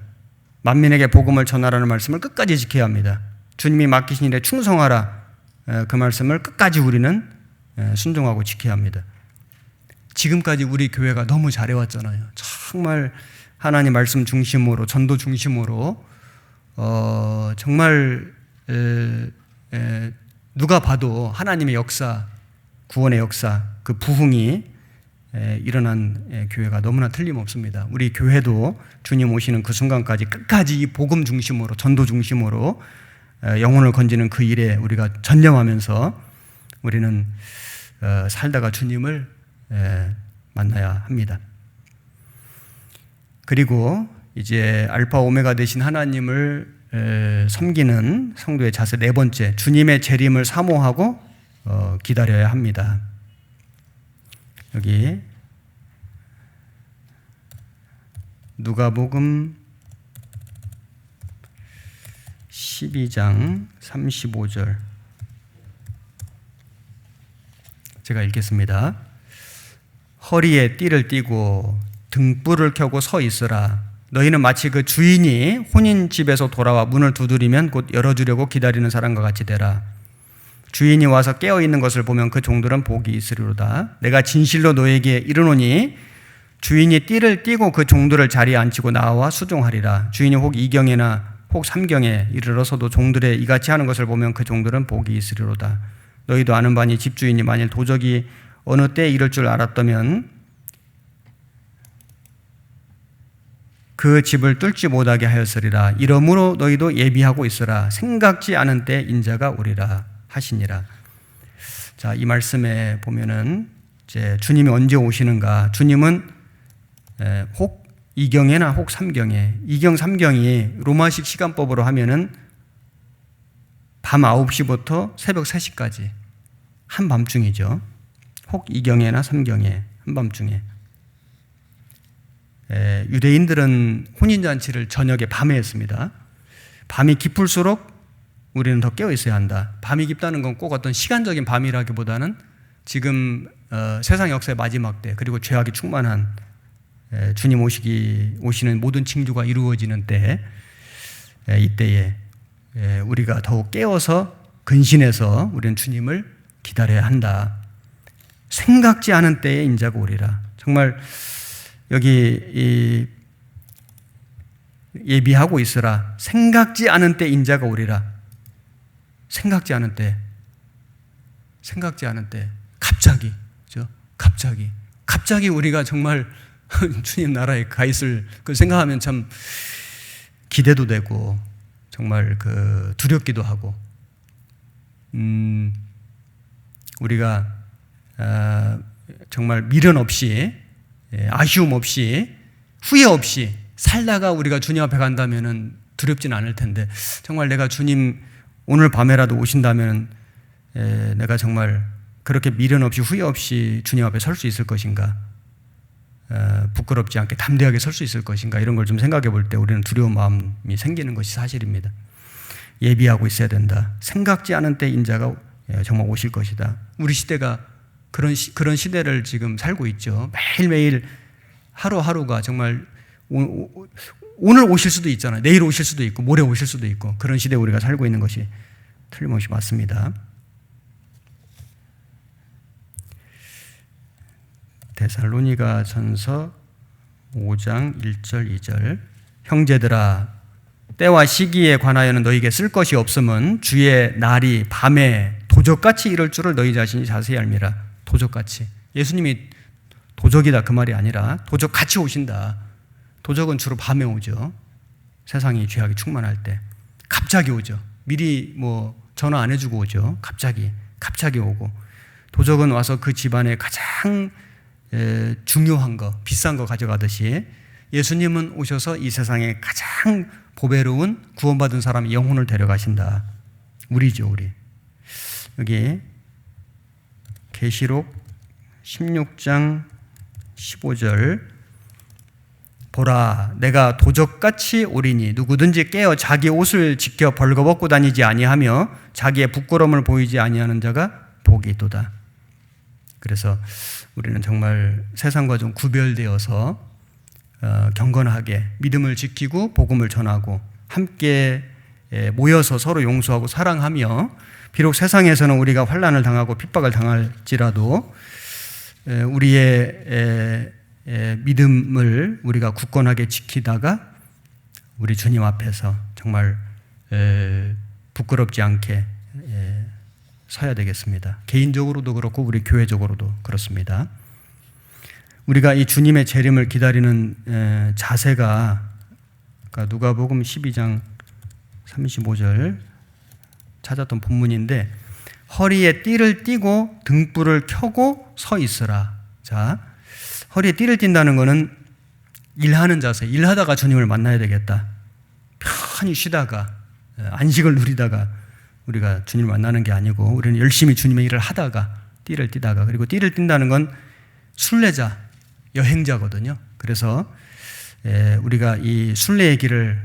A: 만민에게 복음을 전하라는 말씀을 끝까지 지켜야 합니다. 주님이 맡기신 일에 충성하라, 그 말씀을 끝까지 우리는 순종하고 지켜야 합니다. 지금까지 우리 교회가 너무 잘해왔잖아요. 정말 하나님 말씀 중심으로, 전도 중심으로 정말 누가 봐도 하나님의 역사, 구원의 역사, 그 부흥이 일어난 교회가 너무나 틀림없습니다. 우리 교회도 주님 오시는 그 순간까지 끝까지 이 복음 중심으로, 전도 중심으로 영혼을 건지는 그 일에 우리가 전념하면서 우리는 살다가 주님을 만나야 합니다. 그리고 이제 알파 오메가 되신 하나님을 섬기는 성도의 자세 네 번째, 주님의 재림을 사모하고 기다려야 합니다. 여기 누가복음 12장 35절 제가 읽겠습니다. 허리에 띠를 띠고 등불을 켜고 서 있으라. 너희는 마치 그 주인이 혼인집에서 돌아와 문을 두드리면 곧 열어주려고 기다리는 사람과 같이 되라. 주인이 와서 깨어있는 것을 보면 그 종들은 복이 있으리로다. 내가 진실로 너에게 이르노니 주인이 띠를 띠고 그 종들을 자리에 앉히고 나와 수종하리라. 주인이 혹 이경에나 혹 삼경에 이르러서도 종들의 이같이 하는 것을 보면 그 종들은 복이 있으리로다. 너희도 아는 바니 집주인이 만일 도적이 어느 때에 이럴 줄 알았다면 그 집을 뚫지 못하게 하였으리라. 이러므로 너희도 예비하고 있으라. 생각지 않은 때 인자가 오리라 하시니라. 자, 이 말씀에 보면은 이제 주님이 언제 오시는가? 주님은 혹 이경에나 혹 삼경에, 이경 삼경이 로마식 시간법으로 하면은 밤 9시부터 새벽 3시까지 한밤중이죠. 혹 이경에나 삼경에, 한밤중에. 유대인들은 혼인잔치를 저녁에 밤에 했습니다. 밤이 깊을수록 우리는 더 깨어 있어야 한다. 밤이 깊다는 건 꼭 어떤 시간적인 밤이라기보다는 지금 세상 역사의 마지막 때, 그리고 죄악이 충만한 주님 오시는 모든 징조가 이루어지는 때, 이때에 우리가 더욱 깨어서 근신해서 우리는 주님을 기다려야 한다. 생각지 않은 때에 인자가 오리라. 정말 여기 예비하고 있으라. 생각지 않은 때 인자가 오리라. 생각지 않은 때, 갑자기, 그죠? 갑자기 우리가 정말 주님 나라에 가 있을 그 생각하면 참 기대도 되고 정말 그 두렵기도 하고, 우리가 정말 미련 없이, 아쉬움 없이, 후회 없이 살다가 우리가 주님 앞에 간다면은 두렵지는 않을 텐데, 정말 내가 주님 오늘 밤에라도 오신다면 내가 정말 그렇게 미련 없이 후회 없이 주님 앞에 설 수 있을 것인가? 부끄럽지 않게 담대하게 설 수 있을 것인가? 이런 걸 좀 생각해 볼 때 우리는 두려운 마음이 생기는 것이 사실입니다. 예비하고 있어야 된다. 생각지 않은 때 인자가 정말 오실 것이다. 우리 시대가 그런 시대를 지금 살고 있죠. 매일매일 하루하루가 정말 오늘 오실 수도 있잖아요. 내일 오실 수도 있고 모레 오실 수도 있고 그런 시대에 우리가 살고 있는 것이 틀림없이 맞습니다. 데살로니가 전서 5장 1절 2절 형제들아 때와 시기에 관하여는 너희에게 쓸 것이 없음은 주의 날이 밤에 도적같이 이럴 줄을 너희 자신이 자세히 알미라. 도적같이. 예수님이 도적이다 그 말이 아니라 도적같이 오신다. 도적은 주로 밤에 오죠. 세상이 죄악이 충만할 때 갑자기 오죠. 미리 뭐 전화 안 해주고 오죠. 갑자기 오고 도적은 와서 그 집안에 가장 중요한 거, 비싼 거 가져가듯이 예수님은 오셔서 이 세상에 가장 보배로운 구원받은 사람의 영혼을 데려가신다. 우리죠, 우리. 여기 계시록 16장 15절 보라 내가 도적같이 오리니 누구든지 깨어 자기 옷을 지켜 벌거벗고 다니지 아니하며 자기의 부끄러움을 보이지 아니하는 자가 복이 있도다. 그래서 우리는 정말 세상과 좀 구별되어서 경건하게 믿음을 지키고 복음을 전하고 함께 모여서 서로 용서하고 사랑하며 비록 세상에서는 우리가 환난을 당하고 핍박을 당할지라도 우리의 믿음을 우리가 굳건하게 지키다가 우리 주님 앞에서 정말 부끄럽지 않게 서야 되겠습니다. 개인적으로도 그렇고 우리 교회적으로도 그렇습니다. 우리가 이 주님의 재림을 기다리는 자세가 누가복음 12장 35절 찾았던 본문인데 허리에 띠를 띠고 등불을 켜고 서 있으라. 자, 허리에 띠를 띈다는 것은 일하는 자세, 일하다가 주님을 만나야 되겠다. 편히 쉬다가 안식을 누리다가 우리가 주님을 만나는 게 아니고 우리는 열심히 주님의 일을 하다가 띠를 띠다가 그리고 띠를 띈다는 건 순례자, 여행자거든요. 그래서 우리가 이 순례의 길을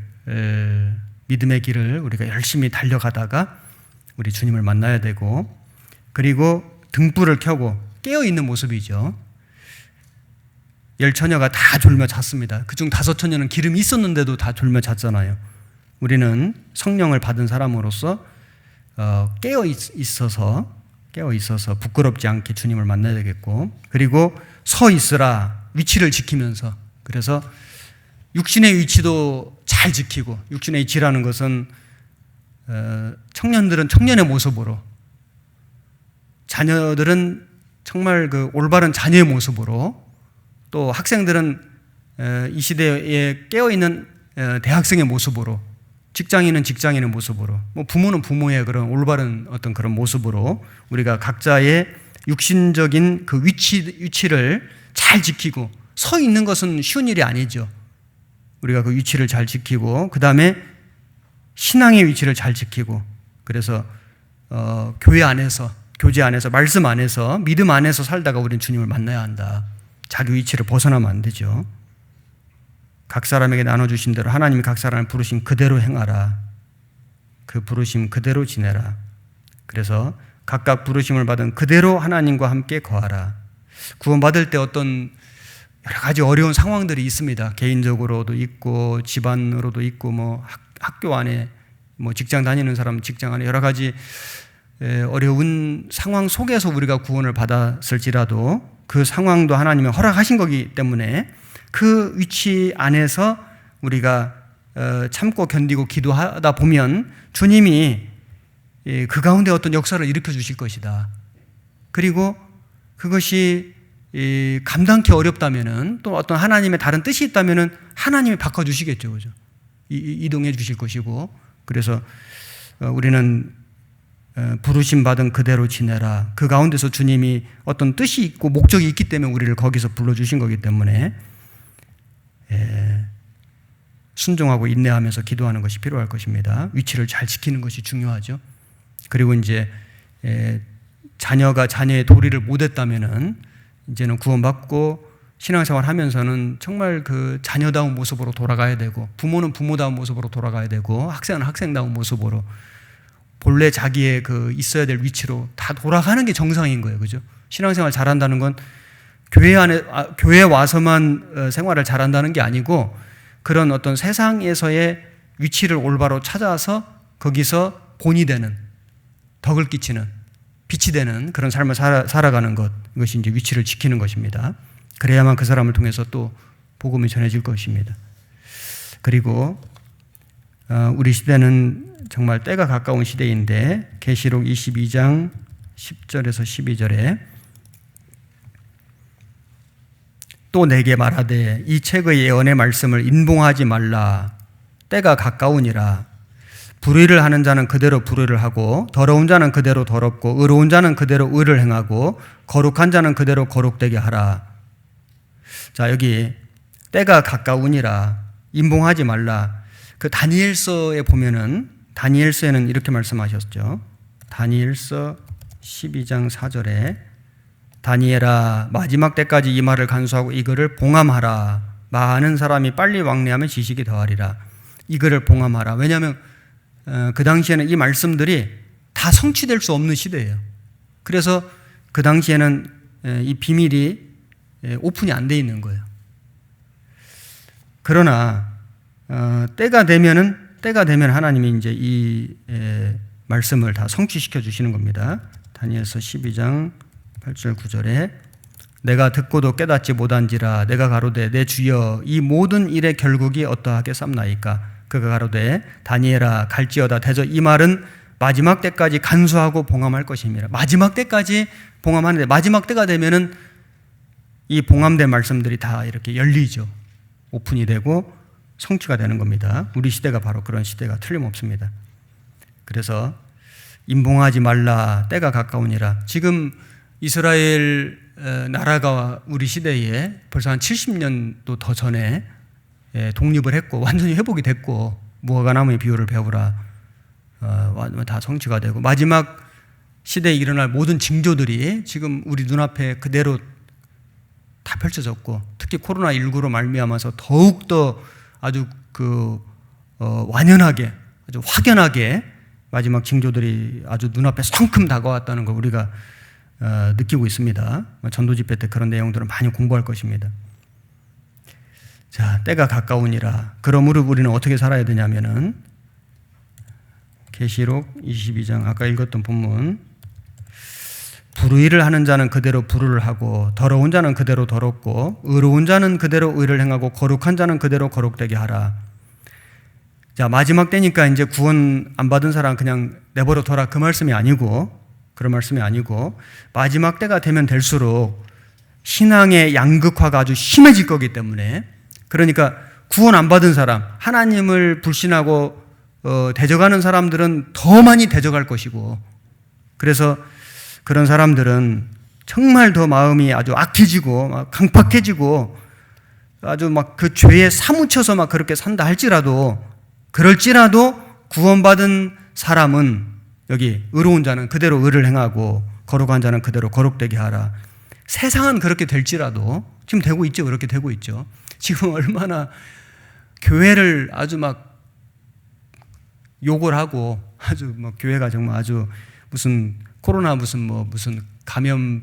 A: 믿음의 길을 우리가 열심히 달려가다가 우리 주님을 만나야 되고 그리고 등불을 켜고 깨어있는 모습이죠. 10처녀가 다 졸며 잤습니다. 그중 5처녀는 기름이 있었는데도 다 졸며 잤잖아요. 우리는 성령을 받은 사람으로서 깨어 있어서 부끄럽지 않게 주님을 만나야 되겠고 그리고 서 있으라 위치를 지키면서 그래서 육신의 위치도 잘 지키고 육신의 위치라는 것은 청년들은 청년의 모습으로 자녀들은 정말 그 올바른 자녀의 모습으로 또 학생들은 이 시대에 깨어있는 대학생의 모습으로 직장인은 직장인의 모습으로 뭐 부모는 부모의 그런 올바른 어떤 그런 모습으로 우리가 각자의 육신적인 그 위치를 잘 지키고 서 있는 것은 쉬운 일이 아니죠. 우리가 그 위치를 잘 지키고 그 다음에 신앙의 위치를 잘 지키고 그래서 교회 안에서 교제 안에서 말씀 안에서 믿음 안에서 살다가 우리는 주님을 만나야 한다. 자기 위치를 벗어나면 안 되죠. 각 사람에게 나눠주신 대로 하나님이 각 사람을 부르신 그대로 행하라. 그 부르심 그대로 지내라. 그래서 각각 부르심을 받은 그대로 하나님과 함께 거하라. 구원받을 때 어떤 여러 가지 어려운 상황들이 있습니다. 개인적으로도 있고 집안으로도 있고 뭐 학교 안에 뭐 직장 다니는 사람 직장 안에 여러 가지 어려운 상황 속에서 우리가 구원을 받았을지라도 그 상황도 하나님이 허락하신 거기 때문에 그 위치 안에서 우리가 참고 견디고 기도하다 보면 주님이 그 가운데 어떤 역사를 일으켜 주실 것이다. 그리고 그것이 감당하기 어렵다면은 또 어떤 하나님의 다른 뜻이 있다면은 하나님이 바꿔주시겠죠. 그죠? 이동해 주실 것이고 그래서 우리는 부르심 받은 그대로 지내라. 그 가운데서 주님이 어떤 뜻이 있고 목적이 있기 때문에 우리를 거기서 불러주신 거기 때문에 순종하고 인내하면서 기도하는 것이 필요할 것입니다. 위치를 잘 지키는 것이 중요하죠. 그리고 이제 자녀가 자녀의 도리를 못했다면은 이제는 구원받고 신앙생활 하면서는 정말 그 자녀다운 모습으로 돌아가야 되고 부모는 부모다운 모습으로 돌아가야 되고 학생은 학생다운 모습으로 본래 자기의 그 있어야 될 위치로 다 돌아가는 게 정상인 거예요. 그죠? 신앙생활 잘한다는 건 교회 와서만 생활을 잘한다는 게 아니고 그런 어떤 세상에서의 위치를 올바로 찾아서 거기서 본이 되는, 덕을 끼치는, 빛이 되는 그런 삶을 살아가는 것, 이것이 이제 위치를 지키는 것입니다. 그래야만 그 사람을 통해서 또 복음이 전해질 것입니다. 그리고 우리 시대는 정말 때가 가까운 시대인데 계시록 22장 10절에서 12절에 또 내게 말하되 이 책의 예언의 말씀을 인봉하지 말라. 때가 가까우니라. 불의를 하는 자는 그대로 불의를 하고 더러운 자는 그대로 더럽고 의로운 자는 그대로 의를 행하고 거룩한 자는 그대로 거룩되게 하라. 자, 여기 때가 가까우니라, 인봉하지 말라. 그 다니엘서에 보면은 다니엘서에는 이렇게 말씀하셨죠. 다니엘서 12장 4절에 다니엘아 마지막 때까지 이 말을 간수하고 이거를 봉함하라. 많은 사람이 빨리 왕래하면 지식이 더하리라. 이거를 봉함하라. 왜냐하면 그 당시에는 이 말씀들이 다 성취될 수 없는 시대예요. 그래서 그 당시에는 이 비밀이 오픈이 안 돼 있는 거예요. 그러나 때가 되면 하나님이 이제 이 말씀을 다 성취시켜 주시는 겁니다. 다니엘서 12장 8절 9절에 내가 듣고도 깨닫지 못한지라 내가 가로되 내 주여 이 모든 일의 결국이 어떠하게 쌈나이까. 그가 가로되 다니엘아 갈지어다 대저 이 말은 마지막 때까지 간수하고 봉함할 것입니다. 마지막 때까지 봉함하는데 마지막 때가 되면은 이 봉함된 말씀들이 다 이렇게 열리죠. 오픈이 되고 성취가 되는 겁니다. 우리 시대가 바로 그런 시대가 틀림없습니다. 그래서 인봉하지 말라. 때가 가까우니라. 지금 이스라엘 나라가 우리 시대에 벌써 한 70년도 더 전에 독립을 했고 완전히 회복이 됐고 무화과 나무의 비유를 배우라 다 성취가 되고 마지막 시대에 일어날 모든 징조들이 지금 우리 눈앞에 그대로 다 펼쳐졌고 특히 코로나19로 말미암아서 더욱더 아주 완연하게 아주 확연하게 마지막 징조들이 아주 눈앞에 성큼 다가왔다는 걸 우리가 느끼고 있습니다. 전도 집회 때 그런 내용들은 많이 공부할 것입니다. 자, 때가 가까우니라. 그러므로 우리는 어떻게 살아야 되냐면은 계시록 22장 아까 읽었던 본문 불의를 하는 자는 그대로 불의를 하고 더러운 자는 그대로 더럽고 의로운 자는 그대로 의를 행하고 거룩한 자는 그대로 거룩되게 하라. 자, 마지막 때니까 이제 구원 안 받은 사람 그냥 내버려 둬라 그 말씀이 아니고 그런 말씀이 아니고 마지막 때가 되면 될수록 신앙의 양극화가 아주 심해질 거기 때문에 그러니까 구원 안 받은 사람, 하나님을 불신하고 대적하는 사람들은 더 많이 대적할 것이고 그래서 그런 사람들은 정말 더 마음이 아주 악해지고 막 강팍해지고 아주 막 그 죄에 사무쳐서 막 그렇게 산다 할지라도 그럴지라도 구원받은 사람은 여기 의로운 자는 그대로 의를 행하고 거룩한 자는 그대로 거룩되게 하라. 세상은 그렇게 될지라도 지금 되고 있죠. 그렇게 되고 있죠. 지금 얼마나 교회를 아주 막 욕을 하고 아주 막 교회가 정말 아주 무슨 코로나 무슨 감염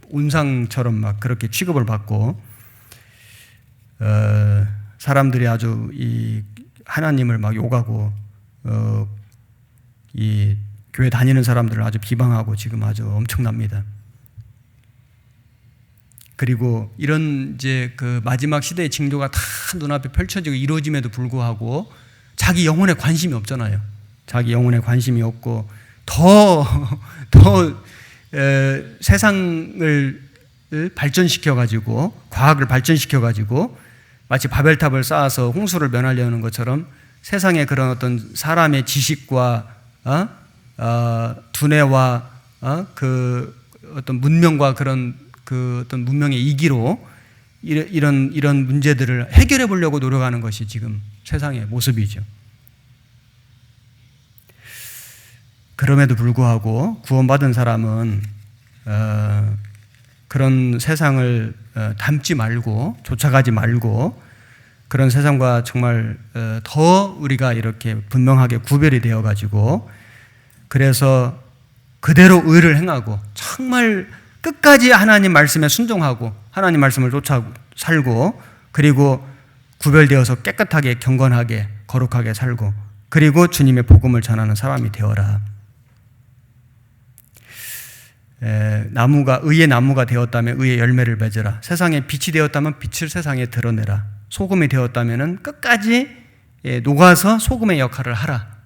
A: 온상처럼 막 그렇게 취급을 받고 사람들이 아주 이 하나님을 막 욕하고 이 교회 다니는 사람들을 아주 비방하고 지금 아주 엄청납니다. 그리고 이런 이제 그 마지막 시대의 징조가 다 눈앞에 펼쳐지고 이루어짐에도 불구하고 자기 영혼에 관심이 없잖아요. 자기 영혼에 관심이 없고 더 세상을 발전시켜가지고 과학을 발전시켜가지고 마치 바벨탑을 쌓아서 홍수를 면하려는 것처럼 세상의 그런 어떤 사람의 지식과 두뇌와 그 어떤 문명과 그런 그 어떤 문명의 이기로 이런 문제들을 해결해 보려고 노력하는 것이 지금 세상의 모습이죠. 그럼에도 불구하고 구원받은 사람은 그런 세상을 닮지 말고 쫓아가지 말고 그런 세상과 정말 더 우리가 이렇게 분명하게 구별이 되어가지고 그래서 그대로 의를 행하고 정말 끝까지 하나님 말씀에 순종하고 하나님 말씀을 쫓아 살고 그리고 구별되어서 깨끗하게 경건하게 거룩하게 살고 그리고 주님의 복음을 전하는 사람이 되어라. 나무가 의의 나무가 되었다면 의의 열매를 맺으라. 세상에 빛이 되었다면 빛을 세상에 드러내라. 소금이 되었다면 끝까지 녹아서 소금의 역할을 하라.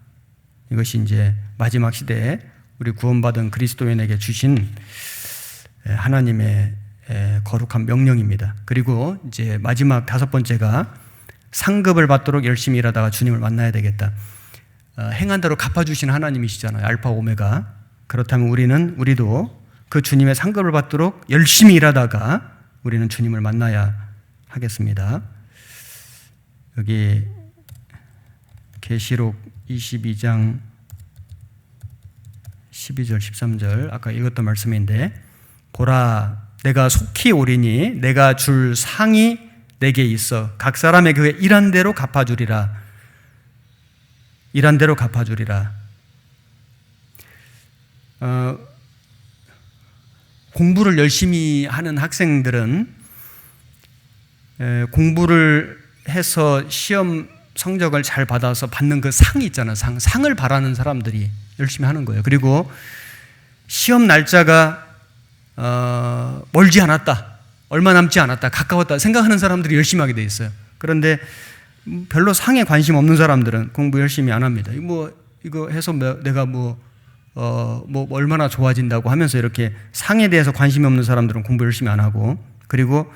A: 이것이 이제 마지막 시대에 우리 구원받은 그리스도인에게 주신 하나님의 거룩한 명령입니다. 그리고 이제 마지막 5번째가 상급을 받도록 열심히 일하다가 주님을 만나야 되겠다. 행한 대로 갚아주시는 하나님이시잖아요. 알파 오메가. 그렇다면 우리도 그 주님의 상급을 받도록 열심히 일하다가 우리는 주님을 만나야 하겠습니다. 여기 계시록 22장 12절 13절 아까 읽었던 말씀인데, 보라 내가 속히 오리니 내가 줄 상이 내게 있어 각 사람의 그의 일한 대로 갚아주리라. 일한 대로 갚아주리라. 공부를 열심히 하는 학생들은 공부를 해서 시험 성적을 잘 받아서 받는 그 상이 있잖아요. 상을 바라는 사람들이 열심히 하는 거예요. 그리고 시험 날짜가 멀지 않았다, 얼마 남지 않았다, 가까웠다 생각하는 사람들이 열심히 하게 돼 있어요. 그런데 별로 상에 관심 없는 사람들은 공부 열심히 안 합니다. 이거 해서 내가 얼마나 좋아진다고 하면서 이렇게 상에 대해서 관심이 없는 사람들은 공부 열심히 안 하고, 그리고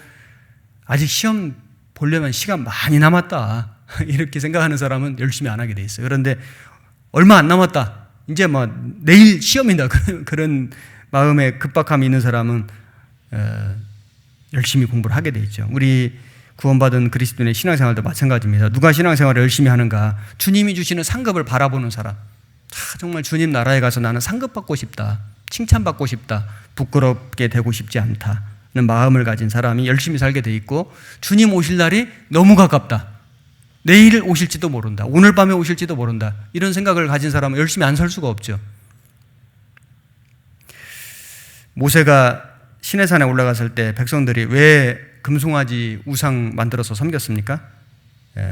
A: 아직 시험 보려면 시간 많이 남았다 이렇게 생각하는 사람은 열심히 안 하게 돼 있어요. 그런데 얼마 안 남았다, 이제 내일 시험이다 그런 마음에 급박함이 있는 사람은 열심히 공부를 하게 돼 있죠. 우리 구원받은 그리스도인의 신앙생활도 마찬가지입니다. 누가 신앙생활을 열심히 하는가? 주님이 주시는 상급을 바라보는 사람. 정말 주님 나라에 가서 나는 상급받고 싶다, 칭찬받고 싶다, 부끄럽게 되고 싶지 않다는 마음을 가진 사람이 열심히 살게 돼 있고, 주님 오실 날이 너무 가깝다, 내일 오실지도 모른다, 오늘 밤에 오실지도 모른다, 이런 생각을 가진 사람은 열심히 안 살 수가 없죠. 모세가 시내산에 올라갔을 때 백성들이 왜 금송아지 우상 만들어서 섬겼습니까?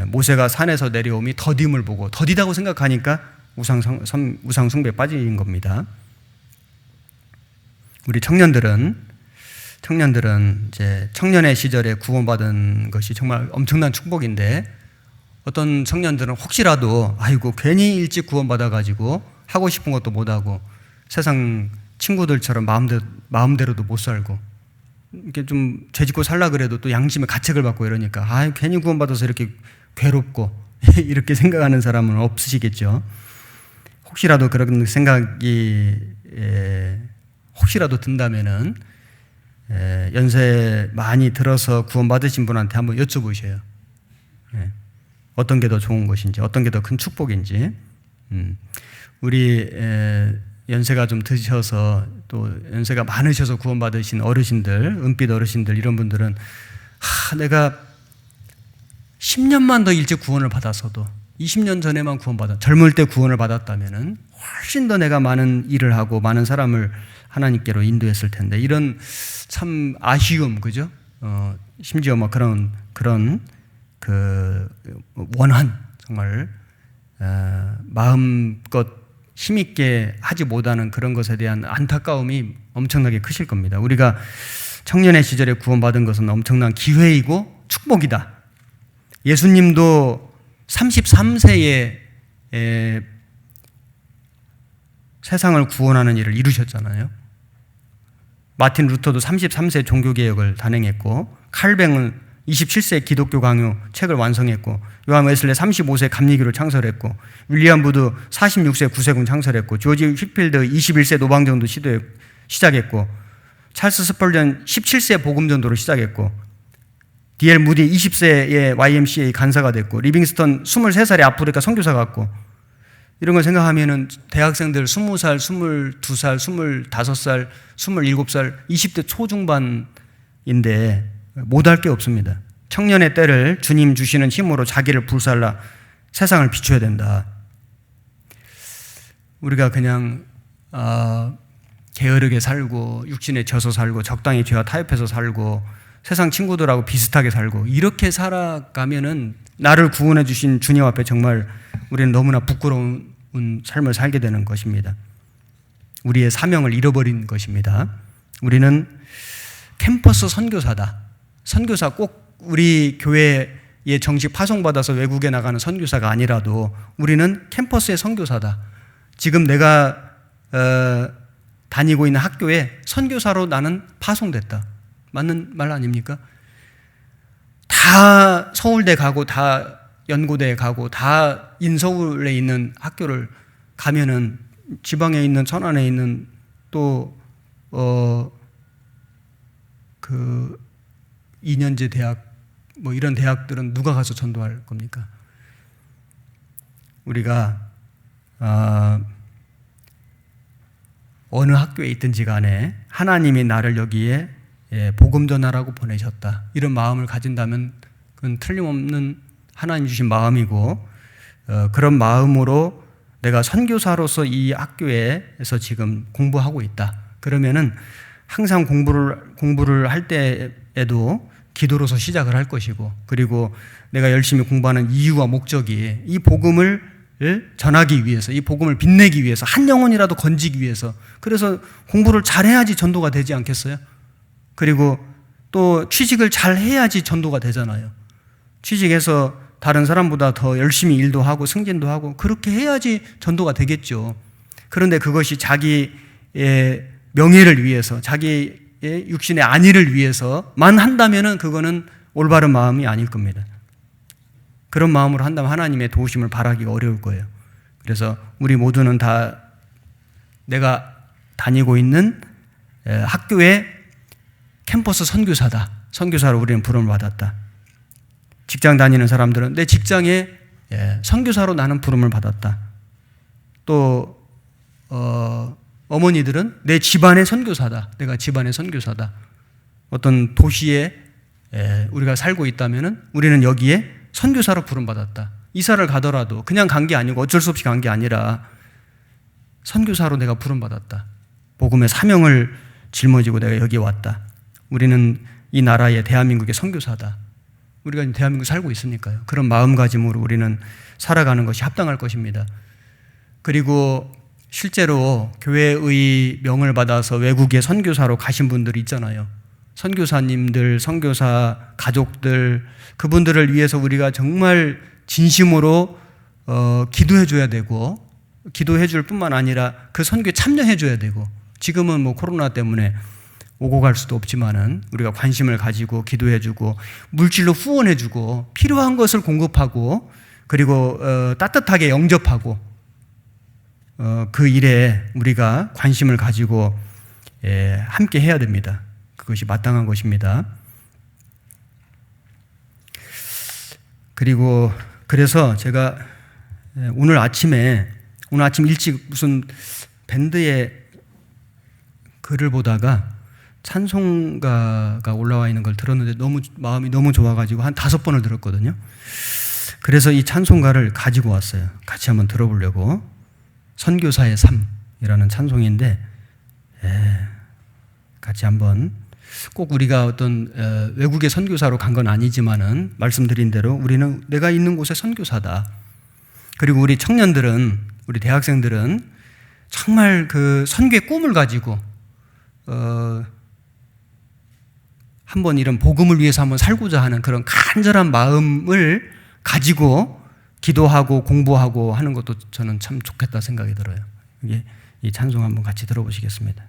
A: 모세가 산에서 내려오미 더딤을 보고 더디다고 생각하니까 우상 숭배에 빠진 겁니다. 우리 청년들은 이제 청년의 시절에 구원받은 것이 정말 엄청난 축복인데, 어떤 청년들은 혹시라도 괜히 일찍 구원받아가지고 하고 싶은 것도 못하고 세상 친구들처럼 마음대로도 못 살고, 이렇게 좀 죄짓고 살라 그래도 또 양심의 가책을 받고 이러니까 괜히 구원받아서 이렇게 괴롭고 이렇게 생각하는 사람은 없으시겠죠. 혹시라도 그런 생각이 혹시라도 든다면은 연세 많이 들어서 구원받으신 분한테 한번 여쭤보셔요. 어떤 게 더 좋은 것인지, 어떤 게 더 큰 축복인지. 우리 연세가 좀 드셔서 또 연세가 많으셔서 구원받으신 어르신들, 은빛 어르신들, 이런 분들은 내가 10년만 더 일찍 구원을 받았어도, 20년 전에만 젊을 때 구원을 받았다면은 훨씬 더 내가 많은 일을 하고 많은 사람을 하나님께로 인도했을 텐데, 이런 참 아쉬움, 그죠? 심지어 그런 원한, 정말 마음껏 힘있게 하지 못하는 그런 것에 대한 안타까움이 엄청나게 크실 겁니다. 우리가 청년의 시절에 구원받은 것은 엄청난 기회이고 축복이다. 예수님도 33세에 세상을 구원하는 일을 이루셨잖아요. 마틴 루터도 33세 종교개혁을 단행했고, 칼뱅은 27세 기독교 강요 책을 완성했고, 요한 웨슬리 35세 감리교를 창설했고, 윌리엄 부드 46세 구세군 창설했고, 조지 휘필드 21세 노방전도 시작했고, 찰스 스펄전 17세 복음전도를 시작했고, D.L. 무디 20세에 YMCA 간사가 됐고, 리빙스턴 23살에 아프리카 선교사 갔고, 이런 걸 생각하면은 대학생들 20살, 22살, 25살, 27살, 20대 초중반인데 못할 게 없습니다. 청년의 때를 주님 주시는 힘으로 자기를 불살라 세상을 비춰야 된다. 우리가 그냥 게으르게 살고 육신에 져서 살고 적당히 죄와 타협해서 살고 세상 친구들하고 비슷하게 살고 이렇게 살아가면은 나를 구원해 주신 주님 앞에 정말 우리는 너무나 부끄러운 삶을 살게 되는 것입니다. 우리의 사명을 잃어버린 것입니다. 우리는 캠퍼스 선교사다. 선교사 꼭 우리 교회에 정식 파송받아서 외국에 나가는 선교사가 아니라도 우리는 캠퍼스의 선교사다. 지금 내가 다니고 있는 학교에 선교사로 나는 파송됐다. 맞는 말 아닙니까? 다 서울대 가고 다 연고대에 가고 다 인서울에 있는 학교를 가면은 지방에 있는 천안에 있는 또 그 2년제 대학 뭐 이런 대학들은 누가 가서 전도할 겁니까? 우리가 어느 학교에 있든지 간에 하나님이 나를 여기에 복음 전하라고 보내셨다. 이런 마음을 가진다면 그건 틀림없는 하나님 주신 마음이고 그런 마음으로 내가 선교사로서 이 학교에서 지금 공부하고 있다. 그러면은 항상 공부를 할 때에도 기도로서 시작을 할 것이고 그리고 내가 열심히 공부하는 이유와 목적이 이 복음을 전하기 위해서 이 복음을 빛내기 위해서 한 영혼이라도 건지기 위해서 그래서 공부를 잘해야지 전도가 되지 않겠어요? 그리고 또 취직을 잘 해야지 전도가 되잖아요. 취직해서 다른 사람보다 더 열심히 일도 하고 승진도 하고 그렇게 해야지 전도가 되겠죠. 그런데 그것이 자기의 명예를 위해서 자기의 육신의 안위를 위해서만 한다면은 그거는 올바른 마음이 아닐 겁니다. 그런 마음으로 한다면 하나님의 도우심을 바라기가 어려울 거예요. 그래서 우리 모두는 다 내가 다니고 있는 학교의 캠퍼스 선교사다. 선교사로 우리는 부름을 받았다. 직장 다니는 사람들은 내 직장에 선교사로 나는 부름을 받았다. 또 어머니들은 내 집안의 선교사다. 내가 집안의 선교사다. 어떤 도시에 우리가 살고 있다면은 우리는 여기에 선교사로 부름받았다. 이사를 가더라도 그냥 간 게 아니고 어쩔 수 없이 간 게 아니라 선교사로 내가 부름받았다. 복음의 사명을 짊어지고 내가 여기에 왔다. 우리는 이 나라의 대한민국의 선교사다. 우리가 대한민국에 살고 있으니까요. 그런 마음가짐으로 우리는 살아가는 것이 합당할 것입니다. 그리고 실제로 교회의 명을 받아서 외국에 선교사로 가신 분들이 있잖아요. 선교사님들, 선교사 가족들, 그분들을 위해서 우리가 정말 진심으로 기도해 줘야 되고 기도해 줄 뿐만 아니라 그 선교에 참여해 줘야 되고 지금은 뭐 코로나 때문에 오고 갈 수도 없지만은 우리가 관심을 가지고 기도해 주고 물질로 후원해 주고 필요한 것을 공급하고 그리고 따뜻하게 영접하고 그 일에 우리가 관심을 가지고 함께 해야 됩니다. 그것이 마땅한 것입니다. 그리고 그래서 제가 오늘 아침 일찍 무슨 밴드의 글을 보다가 찬송가가 올라와 있는 걸 들었는데 마음이 너무 좋아가지고 한 5번을 들었거든요. 그래서 이 찬송가를 가지고 왔어요. 같이 한번 들어보려고. 선교사의 삶이라는 찬송인데 같이 한번 꼭 우리가 어떤 외국의 선교사로 간 건 아니지만은 말씀드린 대로 우리는 내가 있는 곳의 선교사다. 그리고 우리 청년들은 우리 대학생들은 정말 그 선교의 꿈을 가지고 한번 이런 복음을 위해서 한번 살고자 하는 그런 간절한 마음을 가지고 기도하고 공부하고 하는 것도 저는 참 좋겠다 생각이 들어요. 이 찬송 한번 같이 들어보시겠습니다.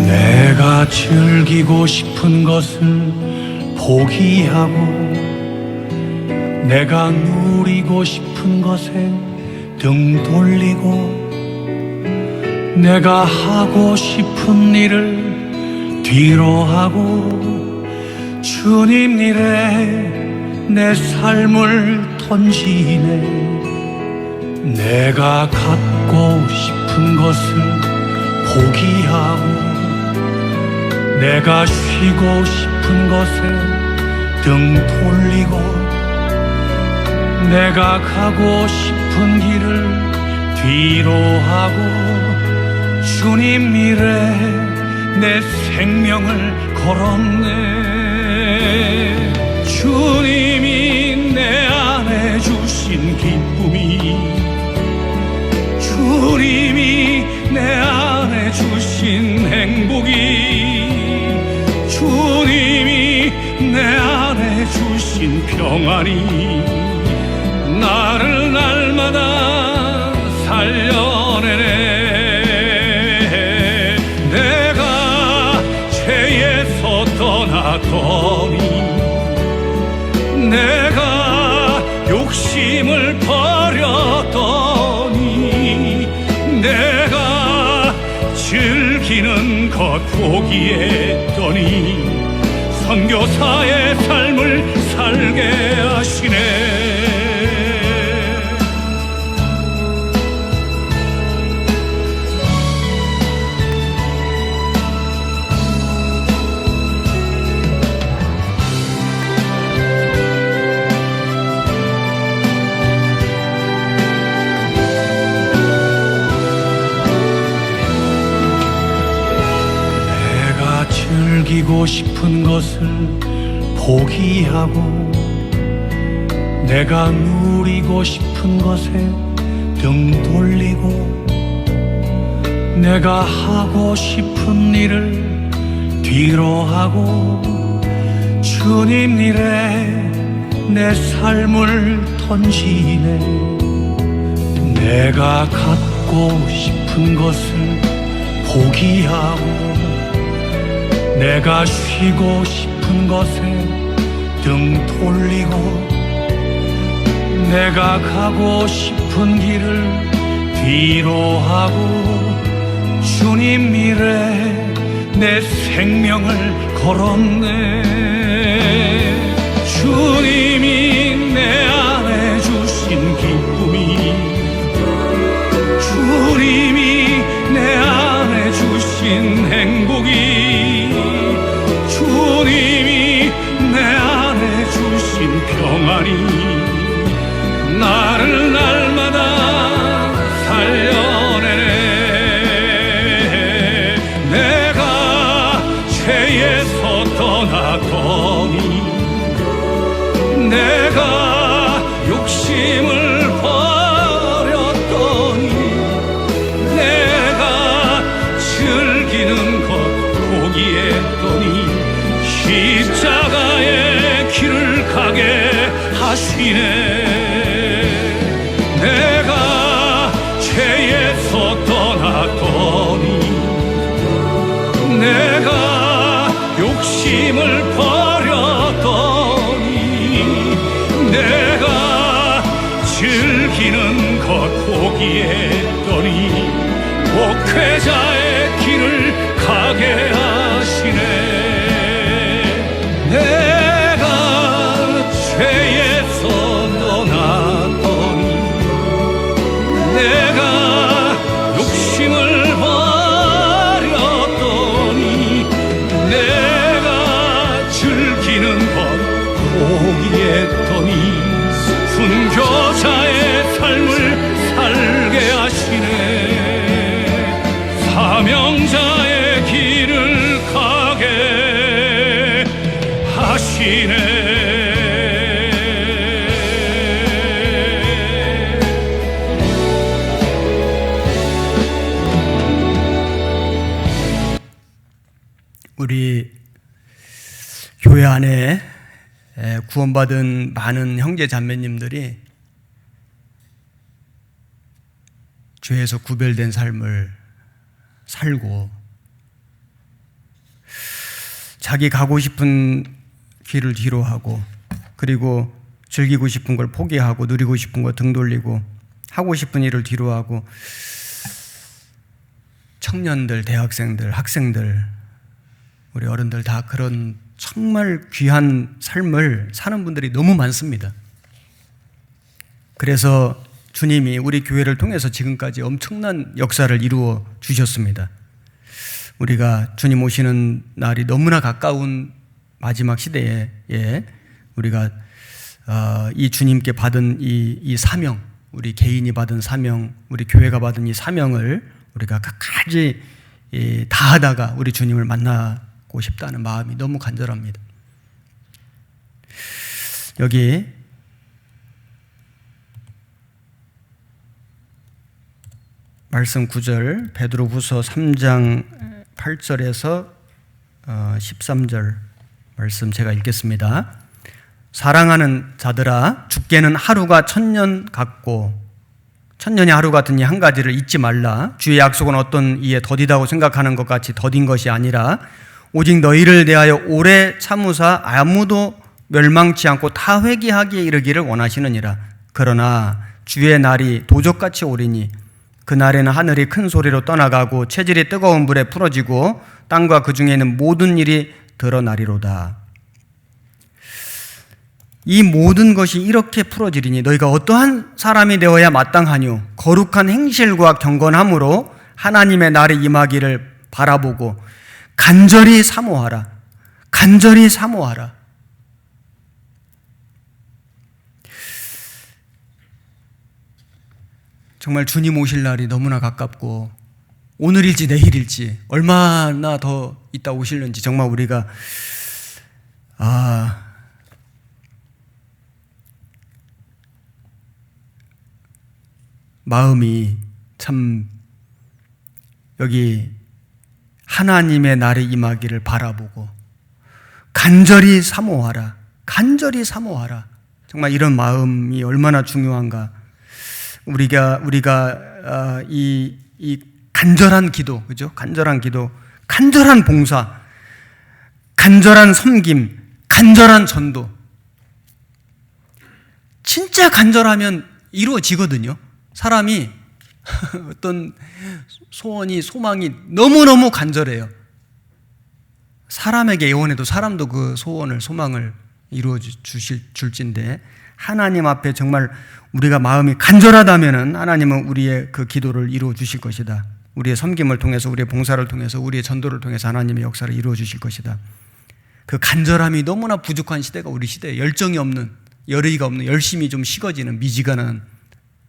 B: 내가 즐기고 싶은 것을 포기하고 내가 누리고 싶은 것에 등 돌리고 내가 하고 싶은 일을 뒤로 하고 주님 일에 내 삶을 던지네. 내가 갖고 싶은 것을 포기하고 내가 쉬고 싶은 것에 등 돌리고 내가 가고 싶은 길을 뒤로 하고 주님 일에 내 생명을 걸었네. 주님이 내 안에 주신 기쁨이, 주님이 내 안에 주신 행복이, 주님이 내 안에 주신 평안이 나를 날마다 살려내네. 내가 죄에서 떠나더니, 내가 욕심을 버렸더니, 내가 즐기는 것 포기했더니 선교사의 삶을 살게 하시네. 즐기고 싶은 것을 포기하고, 내가 누리고 싶은 것에 등 돌리고, 내가 하고 싶은 일을 뒤로 하고, 주님 일에 내 삶을 던지네. 내가 갖고 싶은 것을 포기하고, 내가 쉬고 싶은 것에 등 돌리고, 내가 가고 싶은 길을 뒤로 하고, 주님 일에 내 생명을 걸었네. 주님이 내 안에 주신 기쁨이, 주님이 내 안에 주신 행복이, 주님이 내 안에 주신 평안이 나를 날마다 살려내네. 내가 죄에서 떠나더니, 내가 욕심을 버렸더니, 내가 즐기는 것 포기했더니 십자가의 길을 가게 하시네. 내가 죄에서 떠났더니, 내가 욕심을 버렸더니, 내가 즐기는 것 포기했더니 목회자의 길을 가게 하시네. 내가 죄에서 떠났더니, 내가 욕심을 버렸더니, 내가 즐기는 것 포기했더니 순교자의 삶을 살게 하시네. 사명자의 길을 가게 하시네.
A: 우리 교회 안에 구원받은 많은 형제 자매님들이 죄에서 구별된 삶을 살고, 자기 가고 싶은 길을 뒤로 하고, 그리고 즐기고 싶은 걸 포기하고, 누리고 싶은 거 등 돌리고, 하고 싶은 일을 뒤로 하고, 청년들, 대학생들, 학생들, 우리 어른들 다 그런 정말 귀한 삶을 사는 분들이 너무 많습니다. 그래서 주님이 우리 교회를 통해서 지금까지 엄청난 역사를 이루어 주셨습니다. 우리가 주님 오시는 날이 너무나 가까운 마지막 시대에 우리가 이 주님께 받은 이 사명, 우리 개인이 받은 사명, 우리 교회가 받은 이 사명을 우리가 끝까지 다하다가 우리 주님을 만나고 싶다는 마음이 너무 간절합니다. 여기 말씀 9절 베드로후서 3장 8절에서 13절 말씀 제가 읽겠습니다. 사랑하는 자들아, 죽게는 하루가 천년 같고 천년이 하루 같으니 한 가지를 잊지 말라. 주의 약속은 어떤 이에 더디다고 생각하는 것 같이 더딘 것이 아니라 오직 너희를 대하여 오래 참으사 아무도 멸망치 않고 다 회개하기에 이르기를 원하시느니라. 그러나 주의 날이 도적같이 오리니 그 날에는 하늘이 큰 소리로 떠나가고 체질이 뜨거운 불에 풀어지고 땅과 그 중에 있는 모든 일이 드러나리로다. 이 모든 것이 이렇게 풀어지리니 너희가 어떠한 사람이 되어야 마땅하뇨? 거룩한 행실과 경건함으로 하나님의 날이 임하기를 바라보고 간절히 사모하라. 간절히 사모하라. 정말 주님 오실 날이 너무나 가깝고 오늘일지 내일일지 얼마나 더 있다 오실는지 정말 우리가 마음이 참 여기 하나님의 날이 임하기를 바라보고 간절히 사모하라. 간절히 사모하라. 정말 이런 마음이 얼마나 중요한가. 우리가 이 간절한 기도, 그죠? 간절한 기도, 간절한 봉사, 간절한 섬김, 간절한 전도. 진짜 간절하면 이루어지거든요. 사람이 어떤 소원이, 소망이 너무너무 간절해요. 사람에게 예언해도 사람도 그 소원을, 소망을 이루어 줄진데 하나님 앞에 정말 우리가 마음이 간절하다면은 하나님은 우리의 그 기도를 이루어 주실 것이다. 우리의 섬김을 통해서, 우리의 봉사를 통해서, 우리의 전도를 통해서 하나님의 역사를 이루어 주실 것이다. 그 간절함이 너무나 부족한 시대가 우리 시대에 열정이 없는, 열의가 없는, 열심이 좀 식어지는 미지근한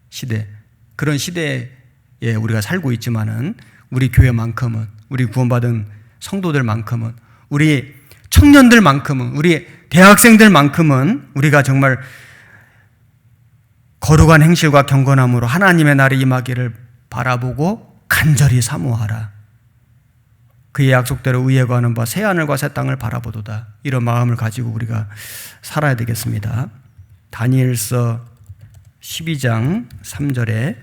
A: 시대, 그런 시대에 우리가 살고 있지만은 우리 교회만큼은, 우리 구원받은 성도들만큼은, 우리 청년들만큼은, 우리 대학생들만큼은 우리가 정말 거룩한 행실과 경건함으로 하나님의 날이 임하기를 바라보고 간절히 사모하라. 그의 약속대로 의에 거하는 바 새 하늘과 새 땅을 바라보도다. 이런 마음을 가지고 우리가 살아야 되겠습니다. 다니엘서 12장 3절에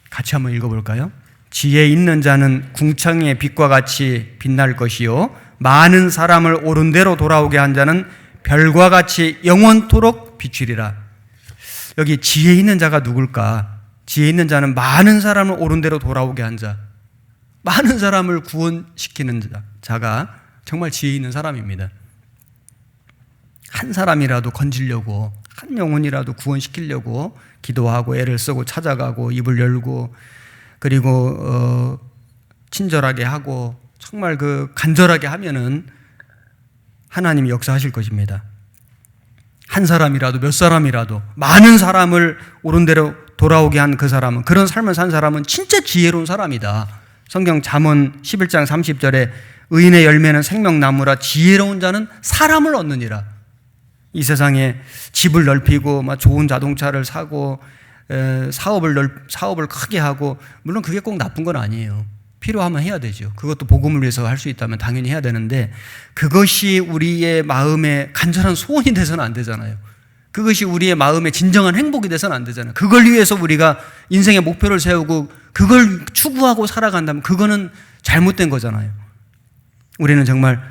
A: 같이 한번 읽어볼까요? 지혜 있는 자는 궁창의 빛과 같이 빛날 것이요 많은 사람을 옳은 대로 돌아오게 한 자는 별과 같이 영원토록 비추리라. 여기 지혜 있는 자가 누굴까? 지혜 있는 자는 많은 사람을 옳은 대로 돌아오게 한 자, 많은 사람을 구원시키는 자가 정말 지혜 있는 사람입니다. 한 사람이라도 건지려고, 한 영혼이라도 구원시키려고 기도하고 애를 쓰고 찾아가고 입을 열고 그리고 친절하게 하고 정말 그 간절하게 하면은 하나님이 역사하실 것입니다. 한 사람이라도 몇 사람이라도 많은 사람을 옳은 대로 돌아오게 한 그 사람은, 그런 삶을 산 사람은 진짜 지혜로운 사람이다. 성경 잠언 11장 30절에 의인의 열매는 생명나무라 지혜로운 자는 사람을 얻느니라. 이 세상에 집을 넓히고 막 좋은 자동차를 사고 사업을 크게 하고, 물론 그게 꼭 나쁜 건 아니에요. 필요하면 해야 되죠. 그것도 복음을 위해서 할 수 있다면 당연히 해야 되는데 그것이 우리의 마음에 간절한 소원이 돼서는 안 되잖아요. 그것이 우리의 마음에 진정한 행복이 돼서는 안 되잖아요. 그걸 위해서 우리가 인생의 목표를 세우고 그걸 추구하고 살아간다면 그거는 잘못된 거잖아요. 우리는 정말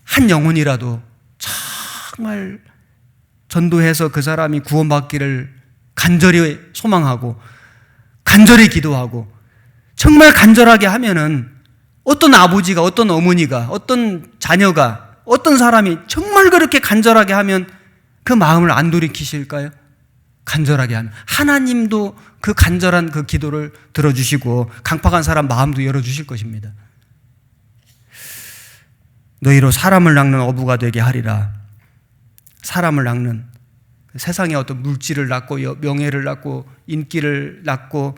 A: 한 영혼이라도 정말 전도해서 그 사람이 구원받기를 간절히 소망하고 간절히 기도하고 정말 간절하게 하면은 어떤 아버지가, 어떤 어머니가, 어떤 자녀가, 어떤 사람이 정말 그렇게 간절하게 하면 그 마음을 안 돌이키실까요? 간절하게 하면 하나님도 그 간절한 그 기도를 들어주시고 강팍한 사람 마음도 열어주실 것입니다. 너희로 사람을 낚는 어부가 되게 하리라. 사람을 낚는, 세상의 어떤 물질을 낳고 명예를 낳고 인기를 낳고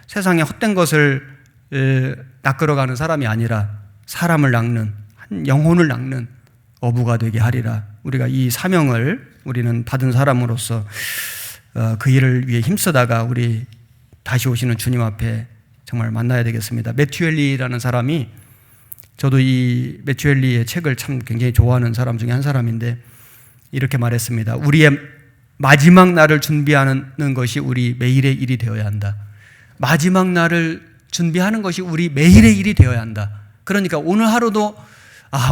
A: 세상의 헛된 것을 낚으러가는 사람이 아니라 사람을 낚는, 한 영혼을 낚는 어부가 되게 하리라. 우리가 이 사명을 우리는 받은 사람으로서 그 일을 위해 힘쓰다가 우리 다시 오시는 주님 앞에 정말 만나야 되겠습니다. 매튜 헨리라는 사람이, 저도 이 매튜 헨리의 책을 참 굉장히 좋아하는 사람 중에 한 사람인데 이렇게 말했습니다. 우리의 마지막 날을 준비하는 것이 우리 매일의 일이 되어야 한다. 마지막 날을 준비하는 것이 우리 매일의 일이 되어야 한다. 그러니까 오늘 하루도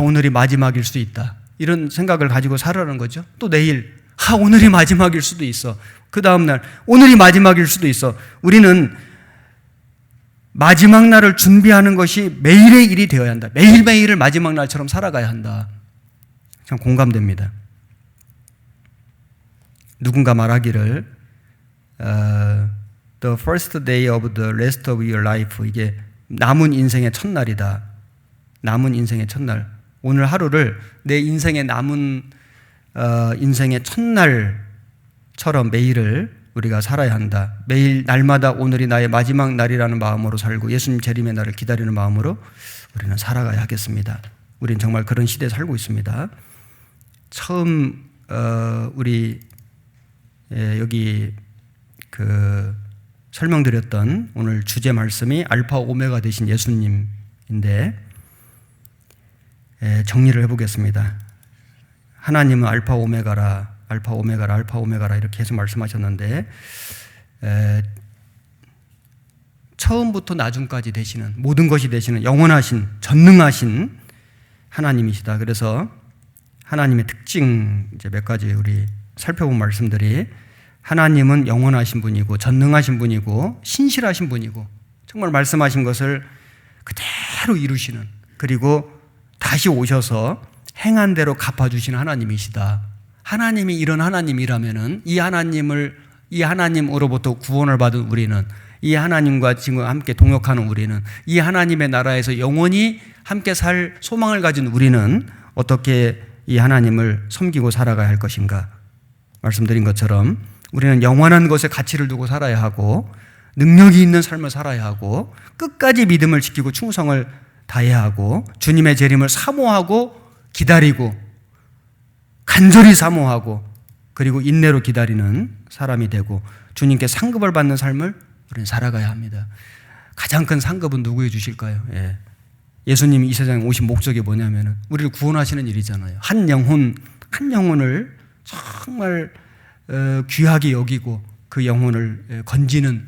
A: 오늘이 마지막일 수도 있다, 이런 생각을 가지고 살아라는 거죠. 또 내일 오늘이 마지막일 수도 있어. 그 다음날 오늘이 마지막일 수도 있어. 우리는 마지막 날을 준비하는 것이 매일의 일이 되어야 한다. 매일매일을 마지막 날처럼 살아가야 한다. 참 공감됩니다. 누군가 말하기를 The first day of the rest of your life, 이게 남은 인생의 첫날이다. 남은 인생의 첫날. 오늘 하루를 내 인생의 남은 인생의 첫날처럼 매일을 우리가 살아야 한다. 매일 날마다 오늘이 나의 마지막 날이라는 마음으로 살고 예수님 재림의 날을 기다리는 마음으로 우리는 살아가야 하겠습니다. 우리는 정말 그런 시대에 살고 있습니다. 처음 우리 여기 설명드렸던 오늘 주제 말씀이 알파 오메가 되신 예수님인데, 정리를 해보겠습니다. 하나님은 알파 오메가라, 알파 오메가라, 알파 오메가라 이렇게 계속 말씀하셨는데, 처음부터 나중까지 되시는, 모든 것이 되시는 영원하신 전능하신 하나님이시다. 그래서 하나님의 특징 이제 몇 가지 우리 살펴본 말씀들이, 하나님은 영원하신 분이고 전능하신 분이고 신실하신 분이고 정말 말씀하신 것을 그대로 이루시는, 그리고 다시 오셔서 행한 대로 갚아주시는 하나님이시다. 하나님이 이런 하나님이라면은 이 하나님으로부터 구원을 받은 우리는, 이 하나님과 지금 함께 동역하는 우리는, 이 하나님의 나라에서 영원히 함께 살 소망을 가진 우리는 어떻게 이 하나님을 섬기고 살아가야 할 것인가? 말씀드린 것처럼 우리는 영원한 것에 가치를 두고 살아야 하고 능력이 있는 삶을 살아야 하고 끝까지 믿음을 지키고 충성을 다해야 하고 주님의 재림을 사모하고 기다리고 간절히 사모하고 그리고 인내로 기다리는 사람이 되고 주님께 상급을 받는 삶을 우리는 살아가야 합니다. 가장 큰 상급은 누구에 주실까요? 예수님이 이 세상에 오신 목적이 뭐냐면 우리를 구원하시는 일이잖아요. 한 영혼을 정말 귀하게 여기고 그 영혼을 건지는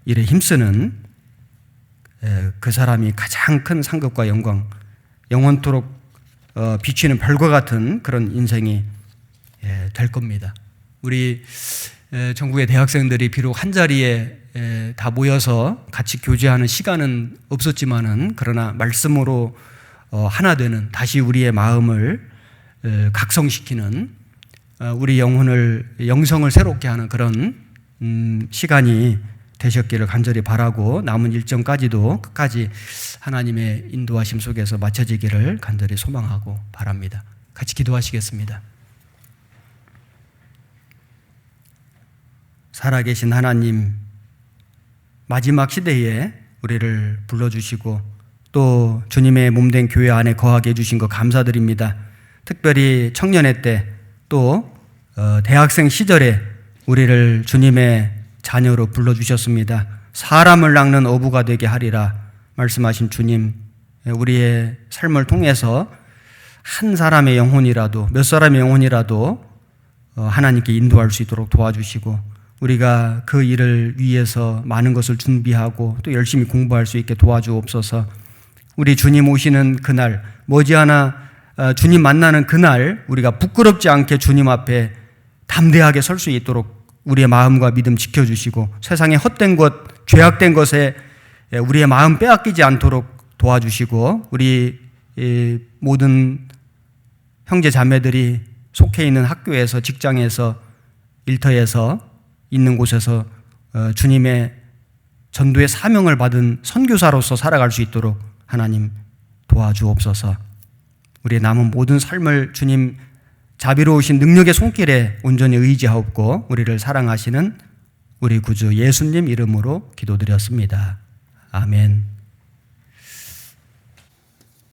A: 일에 힘쓰는 그 사람이 가장 큰 상급과 영광, 영원토록 비추는 별과 같은 그런 인생이 될 겁니다. 우리 전국의 대학생들이 비록 한 자리에 다 모여서 같이 교제하는 시간은 없었지만은 그러나 말씀으로 하나 되는, 다시 우리의 마음을 각성시키는, 우리 영성을 새롭게 하는 그런 시간이 되셨기를 간절히 바라고 남은 일정까지도 끝까지 하나님의 인도하심 속에서 마쳐지기를 간절히 소망하고 바랍니다. 같이 기도하시겠습니다. 살아계신 하나님, 마지막 시대에 우리를 불러주시고 또 주님의 몸된 교회 안에 거하게 해주신 것 감사드립니다. 특별히 청년회 때 또 대학생 시절에 우리를 주님의 자녀로 불러주셨습니다. 사람을 낚는 어부가 되게 하리라 말씀하신 주님, 우리의 삶을 통해서 한 사람의 영혼이라도, 몇 사람의 영혼이라도 하나님께 인도할 수 있도록 도와주시고 우리가 그 일을 위해서 많은 것을 준비하고 또 열심히 공부할 수 있게 도와주옵소서. 우리 주님 오시는 그날, 머지않아 주님 만나는 그날 우리가 부끄럽지 않게 주님 앞에 담대하게 설 수 있도록 우리의 마음과 믿음 지켜주시고 세상의 헛된 것, 죄악된 것에 우리의 마음 빼앗기지 않도록 도와주시고 우리 모든 형제 자매들이 속해 있는 학교에서, 직장에서, 일터에서, 있는 곳에서 주님의 전도의 사명을 받은 선교사로서 살아갈 수 있도록 하나님 도와주옵소서. 우리의 남은 모든 삶을 주님 자비로우신 능력의 손길에 온전히 의지하옵고 우리를 사랑하시는 우리 구주 예수님 이름으로 기도드렸습니다. 아멘.